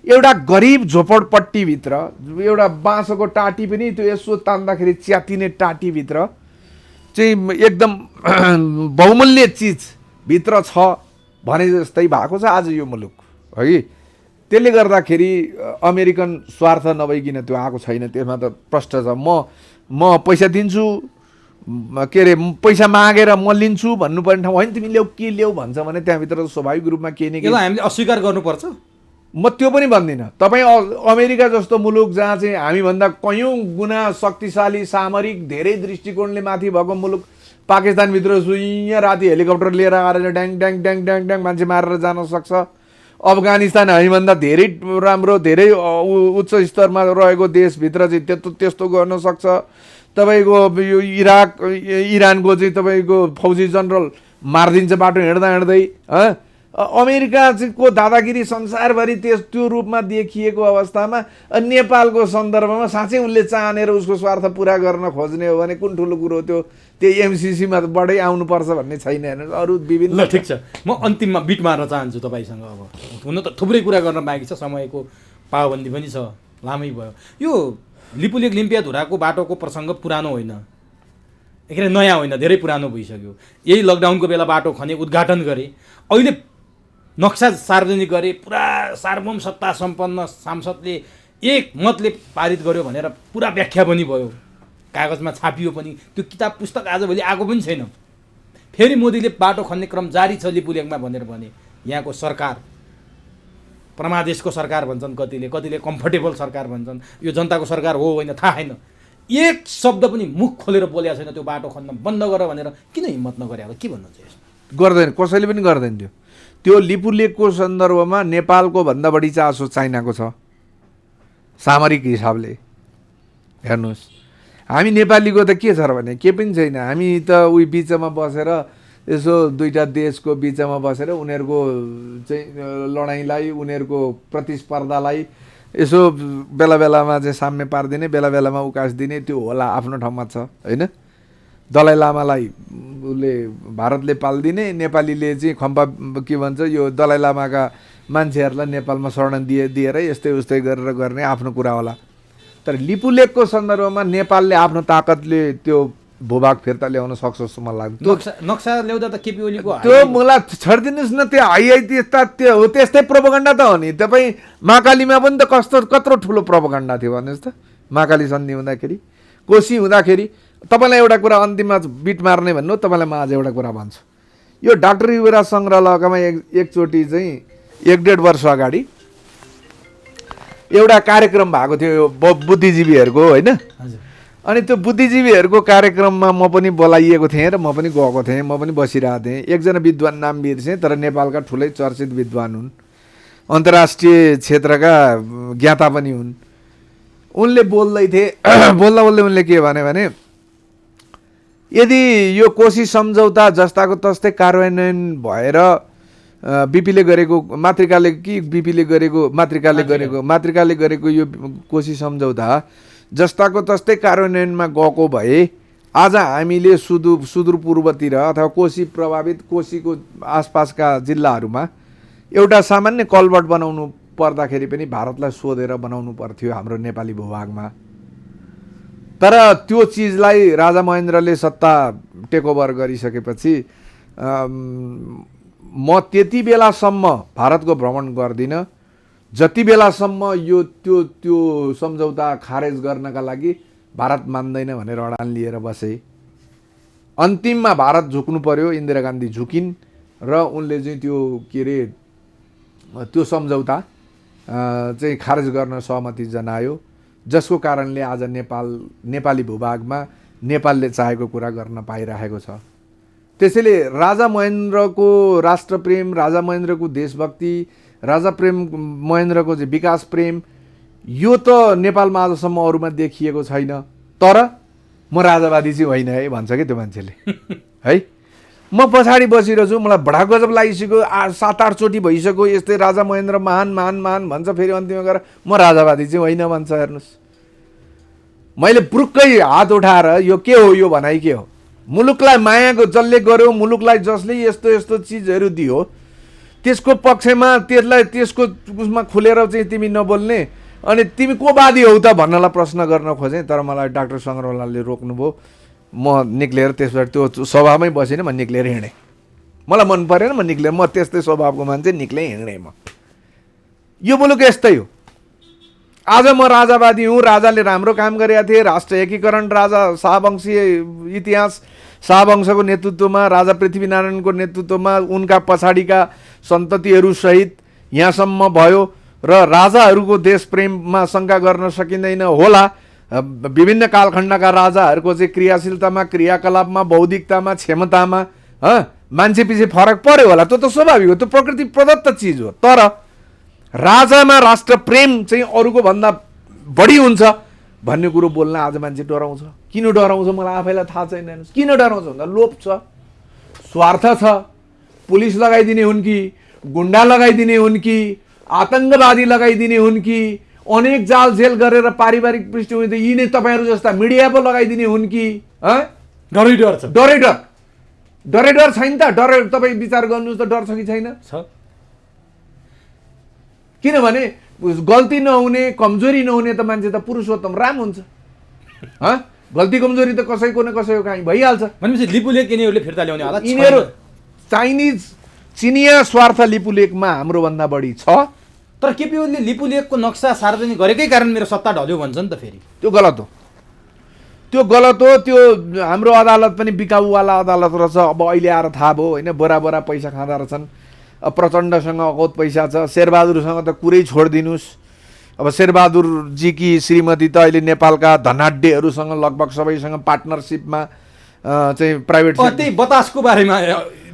एउटा गरिब झोपडपट्टीभित्र एउटा बाँसको टाटी पनि त्यो यसो तान्दाखेरि च्यातिने टाटीभित्र चाहिँ एकदम बहुमूल्य चिज भित्र छ भने जस्तै भएको छ आज यो मुलुक है। त्यसले गर्दाखेरि अमेरिकन स्वार्थ नभइकन त्यो आएको छैन, त्यसमा त प्रष्ट छ। म पैसा दिन्छु, के अरे पैसा मागेर म लिन्छु भन्नुपर्ने ठाउँ होइन। तिमी ल्याऊ के ल्याऊ भन्छ भने त्यहाँभित्र स्वाभाविक रूपमा केही न केही हामीले अस्वीकार गर्नुपर्छ। म त्यो पनि भन्दिनँ। तपाईँ अमेरिका जस्तो मुलुक जहाँ चाहिँ हामीभन्दा कयौँ गुणा शक्तिशाली सामरिक धेरै दृष्टिकोणले माथि भएको मुलुक, पाकिस्तानभित्र सुइँ राति हेलिकप्टर लिएर आएर ड्याङ ड्याङ ड्याङ ड्याङ ड्याङ मान्छे मारेर जान सक्छ। अफगानिस्तान हामीभन्दा धेरै राम्रो, धेरै उच्च स्तरमा रहेको देशभित्र चाहिँ त्यस्तो गर्न सक्छ। तपाईँको यो इरानको चाहिँ तपाईँको फौजी जनरल मारिदिन्छ बाटो हिँड्दा हिँड्दै। अमेरिकाको दादागिरी संसारभरि त्यो रूपमा देखिएको अवस्थामा नेपालको सन्दर्भमा साँच्चै उसले चाहनेर उसको स्वार्थ पुरा गर्न खोज्ने हो भने कुन ठुलो कुरो त्यो एमसीसीमा बाटै आउनुपर्छ भन्ने छैन। हेर्नुहोस्, अरू विभिन्न। ल ठिक छ, म अन्तिममा बिट मार्न चाहन्छु तपाईँसँग। अब हुन त थुप्रै कुरा गर्न बाँकी छ, समयको पाबन्दी पनि छ, लामै भयो। यो लिपुलेक लिम्पियाधुराको बाटोको प्रसङ्ग पुरानो होइन, एकै नयाँ होइन, धेरै पुरानो भइसक्यो। यही लकडाउनको बेला बाटो खने, उद्घाटन गरे, अहिले नक्सा सार्वजनिक गरे, पुरा सार्वभौम सत्ता सम्पन्न सांसदले एक मतले पारित गर्यो भनेर पुरा व्याख्या पनि भयो, कागजमा छापियो पनि। त्यो किताब पुस्तक आजभोलि आएको पनि छैन। फेरि मोदीले बाटो खन्ने क्रम जारी छ लिपुलेकमा भनेर भने। यहाँको सरकार परमादेशको सरकार भन्छन्, कतिले कम्फर्टेबल सरकार भन्छन्। यो जनताको सरकार हो होइन थाहा छैन। एक शब्द पनि मुख खोलेर बोलेको छैन त्यो बाटो खन्न बन्द गर भनेर। किन हिम्मत नगरे? के भन्नुहुन्छ यसमा? गर्दैन, कसैले पनि गर्दैन। त्यो लिपुलेकको सन्दर्भमा नेपालको भन्दा बढी चासो चाइनाको छ सामरिक हिसाबले। हेर्नुहोस्, हामी नेपालीको त के छ र भने के पनि छैन। हामी त उही बिचमा बसेर यसो दुईटा देशको बिचमा बसेर उनीहरूको चाहिँ लडाइँलाई, उनीहरूको प्रतिस्पर्धालाई यसो बेला बेलामा चाहिँ साम्य पारिदिने, बेला बेलामा उकास दिने, त्यो होला आफ्नो ठाउँमा छ होइन। दलाई लामालाई उसले भारतले पालिदिने, नेपालीले चाहिँ खम्पा के भन्छ यो दलाई लामाका मान्छेहरूलाई नेपालमा शरण दिएर यस्तै उस्तै गरेर गर्ने आफ्नो कुरा होला। तर लिपुलेकको सन्दर्भमा नेपालले आफ्नो ताकतले त्यो भूभाग फिर्ता ल्याउन सक्छ जस्तो मलाई लाग्छ। नक्सा ल्याउँदा त केपी ओलीको त्यो मलाई छोडिदिनुहोस् न। त्यो त्यो हो, त्यस्तै प्रोपोगन्डा त हो नि। तपाईँ महाकालीमा पनि त कत्रो ठुलो प्रोपोगन्डा थियो भन्नुहोस् त। महाकाली सन्धि हुँदाखेरि, कोशी हुँदाखेरि। तपाईँलाई एउटा कुरा अन्तिममा बिट मार्ने भन्नु, तपाईँलाई म आज एउटा कुरा भन्छु। यो डाक्टर युवराज सङ्ग्रहालयमा एकचोटि चाहिँ 1-1.5 वर्ष अगाडि एउटा कार्यक्रम भएको थियो यो बुद्धिजीवीहरूको होइन। हजुर अनि त्यो बुद्धिजीवीहरूको कार्यक्रममा म पनि बोलाइएको थिएँ र म पनि गएको थिएँ, म पनि बसिरहेको थिएँ। एकजना विद्वान नाम बिर्सेँ, तर नेपालका ठुलै चर्चित विद्वान हुन्, अन्तर्राष्ट्रिय क्षेत्रका ज्ञाता पनि हुन्। उनले बोल्दै थिए, बोल्दा बोल्दै उनले के भने यदि यो कोशी सम्झौता जस्ताको तस्तै कार्यान्वयन भएर बिपीले गरेको बिपीले गरेको मातृकाले गरेको यो कोशी सम्झौता जस्ताको तस्तै कार्यान्वयनमा गएको भए आज हामीले सुदूरपूर्वतिर अथवा कोशी प्रभावित कोशीको आसपासका जिल्लाहरूमा एउटा सामान्य कलभट बनाउनु पर्दाखेरि पनि भारतलाई सोधेर बनाउनु पर्थ्यो हाम्रो नेपाली भूभागमा। तर त्यो चिजलाई राजा महेन्द्रले सत्ता टेकओभर गरिसकेपछि म त्यति बेलासम्म भारतको भ्रमण गर्दिनँ जति बेलासम्म यो त्यो सम्झौता खारेज गर्नका लागि भारत मान्दैन भनेर अडान लिएर बसे। अन्तिममा भारत झुक्नु पर्यो, इन्दिरा गान्धी झुकिन् र उनले चाहिँ त्यो के अरे त्यो सम्झौता चाहिँ खारेज गर्न सहमति जनायो, जसको कारणले आज नेपाली भूभागमा नेपालले चाहेको कुरा गर्न पाइरहेको छ। त्यसैले राजा महेन्द्रको राष्ट्रप्रेम, राजा महेन्द्रको देशभक्ति, महेन्द्रको चाहिँ विकास प्रेम यो त नेपालमा आजसम्म अरूमा देखिएको छैन। तर म राजावादी चाहिँ होइन है भन्छ कि त्यो मान्छेले है। म पछाडि बसिरहेको छु, मलाई बडा गजब लागिसक्यो, 7-8 चोटि भइसक्यो यस्तै राजा महेन्द्र महान महान महान भन्छ, फेरि अन्तिममा गएर म राजावादी चाहिँ होइन भन्छ। हेर्नुहोस्, मैले पुरुक्कै हात उठाएर यो के हो, यो भनाइ के हो? मुलुकलाई मायाको जसले गर्यो, मुलुकलाई जसले यस्तो यस्तो चिजहरू दियो, त्यसको पक्षमा त्यसलाई त्यसको उसमा खुलेर चाहिँ तिमी नबोल्ने, अनि तिमी को वादी हौ त भन्नलाई प्रश्न गर्न खोजेँ। तर मलाई डाक्टर सङ्ग्रवालले रोक्नुभयो। म निक्लेर त्यसबाट त्यो स्वभावमै बसिनँ, म निक्लेर हिँडेँ। मलाई मन परेन, म निक्लेर, म त्यस्तै स्वभावको मान्छे, निक्लेँ हिँडेँ। म यो मुलुक यस्तै हो। आज म राजावादी हुँ, राजाले राम्रो काम गरेका थिए, राष्ट्र एकीकरण, राजा शाहवंशीय इतिहास, शाहवंशको नेतृत्वमा, राजा पृथ्वीनारायणको नेतृत्वमा उनका पछाडिका सन्ततिहरू सहित यहाँसम्म भयो र राजाहरूको देश प्रेममा शङ्का गर्न सकिँदैन होला। विभिन्न कालखण्डका राजाहरूको चाहिँ क्रियाशीलतामा, क्रियाकलापमा, बौद्धिकतामा, क्षमतामा मान्छे पछि फरक पर्यो होला, त्यो त स्वाभाविक हो, त्यो प्रकृति प्रदत्त चिज हो। तर राजामा राष्ट्र प्रेम चाहिँ अरूको भन्दा बढी हुन्छ भन्ने कुरो बोल्न आज मान्छे डराउँछ। किन डराउँछ मलाई आफैलाई थाहा छैन। किन डराउँछ भन्दा लोभ छ, स्वार्थ छ, पुलिस लगाइदिने हुन् कि, गुन्डा लगाइदिने हुन् कि, आतङ्कवादी लगाइदिने हुन् कि, अनेक जाल जेल गरेर पारिवारिक पृष्ठभूमि यिनै तपाईँहरू जस्ता मिडिया पो लगाइदिने हुन् कि? डरै डर छ, डरै डर छैन त? डर तपाईँ विचार गर्नुहोस् त, डर छ कि छैन? किनभने गल्ती नहुने, कमजोरी नहुने त मान्छे त पुरुषोत्तम राम हुन्छ। गल्ती कमजोरी त कसैको न कसैको काहीँ भइहाल्छ। भनेपछि लिपुलेख यिनीहरूले फिर्ता ल्याउने होला? यिनीहरू चाइनिज चिनिया स्वार्थ लिपुलेखमा हाम्रोभन्दा बढी छ। तर केपी ओलीले लिपुलेखको नक्सा सार्वजनिक गरेकै कारण मेरो सत्ता ढल्यो भन्छ नि त। फेरि त्यो गलत हो, त्यो गलत हो। त्यो हाम्रो अदालत पनि बिकाउवाला अदालत रहेछ। अब अहिले आएर थाहा भयो होइन, बोरा पैसा खाँदा रहेछन्। प्रचण्डसँग अगौत पैसा छ, शेरबहादुरसँग त कुरै छोडिदिनुहोस्। अब शेरबहादुरजीकी श्रीमती त अहिले नेपालका धनाढ्यहरूसँग लगभग सबैसँग पार्टनरसिपमा चाहिँ प्राइभेट त्यही बतासको बारेमा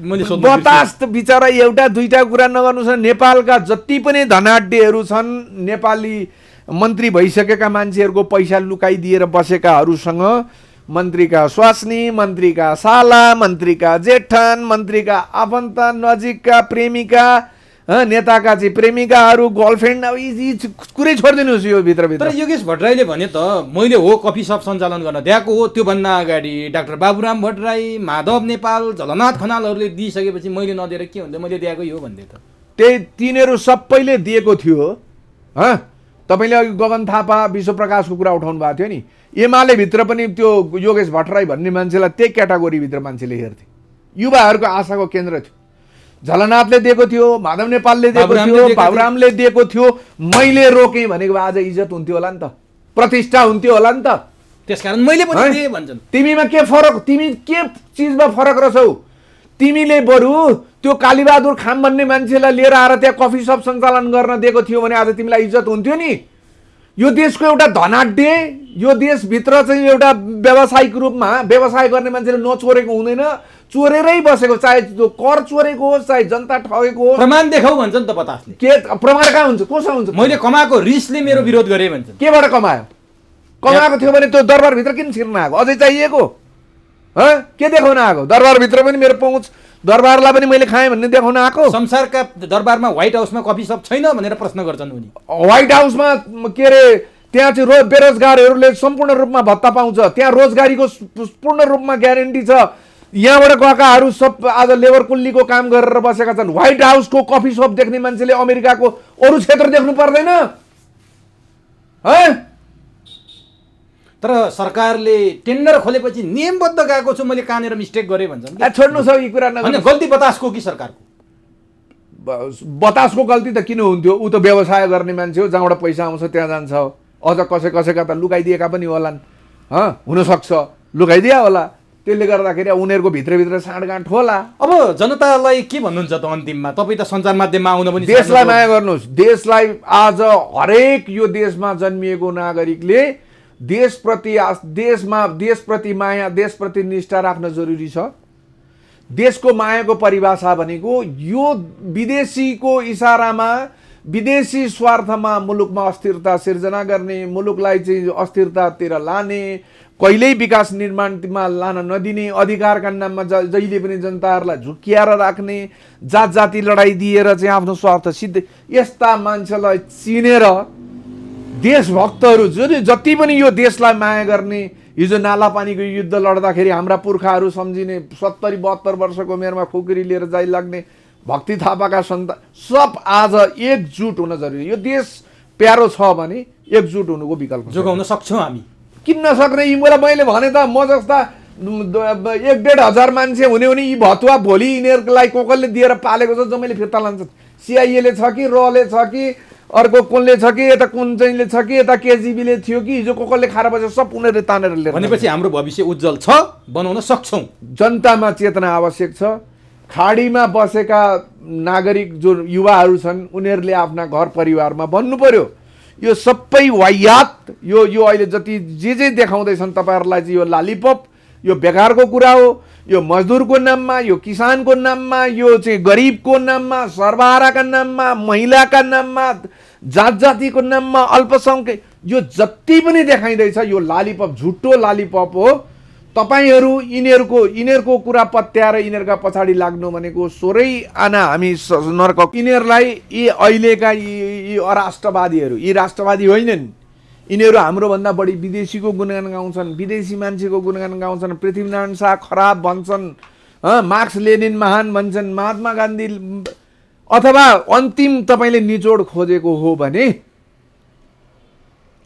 मैले सोध्नु। बतास त बिचरा एउटा दुईटा कुरा नगर्नुहोस् न, नेपालका जति पनि धनाढ्यहरू छन्, नेपाली मन्त्री भइसकेका मान्छेहरूको पैसा लुकाइदिएर बसेकाहरूसँग मन्त्रीका स्वास्नी, मन्त्रीका साला, मन्त्रीका जेठन, मन्त्रीका आफन्त, नजिकका प्रेमिका, नेताका चाहिँ प्रेमिकाहरू, गर्लफ्रेन्ड, अब यी कुरै छोडिदिनुहोस् यो भित्रभित्र। तर योगेश भट्टराईले भने त मैले हो कफी सप सञ्चालन गर्न दिएको हो, त्योभन्दा अगाडि डाक्टर बाबुराम भट्टराई, माधव नेपाल, झलनाथ खनालहरूले दिइसकेपछि मैले नदिएर के हुन्छ, मैले दिएकै हो भन्दै त त्यही तिनीहरू सबैले दिएको थियो। तपाईँले अघि गगन थापा, विश्वप्रकाशको कुरा उठाउनु भएको थियो नि। एमाले भित्र पनि त्यो योगेश भट्टराई भन्ने मान्छेलाई त्यही क्याटेगोरीभित्र मान्छेले हेर्थे। युवाहरूको आशाको केन्द्र थियो। झलनाथले दिएको थियो, माधव नेपालले दिएको थियो, बाबुरामले दिएको थियो। मैले रोकेँ भनेको आज इज्जत हुन्थ्यो होला नि त, प्रतिष्ठा हुन्थ्यो होला नि त। त्यसकारण मैले पनि दिएँ भन्छन्। तिमीमा के फरक, तिमी के चिजमा फरक रहेछौ? तिमीले बरु त्यो कालीबहादुर खाम भन्ने मान्छेलाई लिएर आएर त्यहाँ कफी सप सञ्चालन गर्न दिएको थियो भने आज तिमीलाई इज्जत हुन्थ्यो नि। यो देशको एउटा धनाढ्य, यो देशभित्र चाहिँ एउटा व्यावसायिक रूपमा व्यवसाय गर्ने मान्छेले नचोरेको हुँदैन, चोरेरै बसेको, चाहे त्यो कर चोरेको होस् चाहे जनता ठगेको होस्। प्रमाण देखाऊ भन्छ नि त बतासले। के प्रमाण कहाँ हुन्छ, कोसँग हुन्छ? मैले कमाएको रिसले मेरो विरोध गरेँ भन्छ। केबाट कमायो? कमाएको थियो भने त्यो दरबारभित्र किन छिर्न आएको? अझै चाहिएको के देखाउन आएको? दरबारभित्र पनि मेरो पहुँच, दरबारलाई पनि मैले खाएँ भन्ने देखाउन आएको? संसारका दरबारमा व्हाइट हाउसमा कफी सप छैन भनेर प्रश्न गर्छन् उनी। व्हाइट हाउसमा के अरे त्यहाँ चाहिँ बेरोजगारहरूले सम्पूर्ण रूपमा भत्ता पाउँछ, त्यहाँ रोजगारीको पूर्ण रूपमा ग्यारेन्टी छ। यहाँबाट गएकाहरू सब आज लेबर कुल्लीको काम गरेर बसेका छन्। व्हाइट हाउसको कफी सप देख्ने मान्छेले अमेरिकाको अरू क्षेत्र देख्नु पर्दैन? तर सरकारले टेन्डर खोलेपछि नियमबद्ध गएको छु, मैले कहाँनिर मिस्टेक गरेँ भन्छन्। छोड्नुहोस् अब यी कुरा होइन, गल्ती बतासको कि सरकारको? बतासको गल्ती त किन हुन्थ्यो? ऊ त व्यवसाय गर्ने मान्छे हो, जहाँबाट पैसा आउँछ त्यहाँ जान्छ। अझ कसैका त लुकाइदिएका पनि होलान्, हुनसक्छ लुकाइदिया होला। त्यसले गर्दाखेरि उनीहरूको भित्रभित्र साँडगाँठ होला। अब जनतालाई के भन्नुहुन्छ त अन्तिममा? तपाईँ त सञ्चार माध्यममा आउन पनि देशलाई माया गर्नुहोस्। देशलाई आज हरेक यो देशमा जन्मिएको नागरिकले देशप्रति माया, देशप्रति निष्ठा राख्न जरुरी छ। देशको मायाको परिभाषा भनेको यो विदेशीको इसारामा, विदेशी स्वार्थमा मुलुकमा अस्थिरता सिर्जना गर्ने, मुलुकलाई चाहिँ अस्थिरतातिर लाने, कहिल्यै विकास निर्माणमा लान नदिने, अधिकारका नाममा जहिले पनि जनताहरूलाई झुक्क्याएर राख्ने, जात जाति लडाइँ दिएर चाहिँ आफ्नो स्वार्थ सिद्ध, यस्ता मान्छेलाई चिनेर देशभक्तहरू जति पनि यो देशलाई माया गर्ने, हिजो नाला पानीको युद्ध लड्दाखेरि हाम्रा पुर्खाहरू सम्झिने, 70-72 वर्षको उमेरमा खुकुरी लिएर जाइ लाग्ने भक्ति थापाका सन्तान सब आज एकजुट हुन जरुरी। यो देश प्यारो छ भने एकजुट हुनुको विकल्प जोगाउन सक्छौँ हामी। किन नसक्ने? यिनीहरूलाई मैले भने त म जस्ता 1-1.5 हजार मान्छे हुने भने यी भतुवा भोलि यिनीहरूलाई कसले दिएर पालेको छ, जम्मैले फिर्ता लान्छन्। सिआइएले छ कि रले छ कि अर्को कुनले छ कि यता कुन चाहिँले छ कि यता केजिबीले थियो कि हिजो कसले खाएर बस्यो, सब उनीहरूले तानेर लिएर। भनेपछि हाम्रो भविष्य उज्जवल छ, बनाउन सक्छौँ। जनतामा चेतना आवश्यक छ। खाडीमा बसेका नागरिक जो युवाहरू छन् उनीहरूले आफ्ना घर परिवारमा भन्नु पर्यो। यो सबै वाहियात, यो अहिले जति जे देखाउँदैछन् तपाईँहरूलाई चाहिँ यो लालिपप, यो बेकारको कुरा हो। यो मजदुरको नाममा, यो किसानको नाममा, यो चाहिँ गरिबको नाममा, सर्वहाराका नाममा, महिलाका नाममा, जात जातिको नाममा, अल्पसङ्ख्यक, यो जति पनि देखाइँदैछ यो लालिपप झुटो लालिपप हो। तपाईहरू यिनीहरूको कुरा पत्याएर यिनीहरूका पछाडि लाग्नु भनेको सोरै आना हामी नर्क। यिनीहरूलाई यी अहिलेका यी अराष्ट्रवादीहरू, यी राष्ट्रवादी होइनन्। यिनीहरू हाम्रो भन्दा बढी विदेशीको गुणगान गाउँछन्, विदेशी मान्छेको गुणगान गाउँछन्, पृथ्वीनारायण शाह खराब भन्छन्, मार्क्स लेनिन महान भन्छन्, महात्मा गान्धी। अथवा अन्तिम तपाईँले निचोड खोजेको हो भने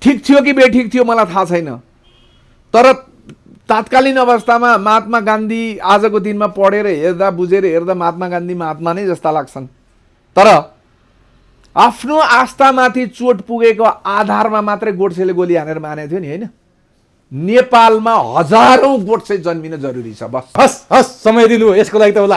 ठिक थियो कि बेठिक थियो मलाई थाहा छैन, तर तात्कालीन अवस्थामा महात्मा गान्धी आजको दिनमा पढेर हेर्दा बुझेर हेर्दा महात्मा गान्धी महात्मा नै जस्ता लाग्छन्। तर आफ्नो आस्थामाथि चोट पुगेको आधारमा मात्रै गोडसेले गोली हानेर मानेको थियो नि, होइन? नेपालमा हजारौं गोडसे जन्मिन जरुरी छ। बस हस् समय दिनु, यसको लागि त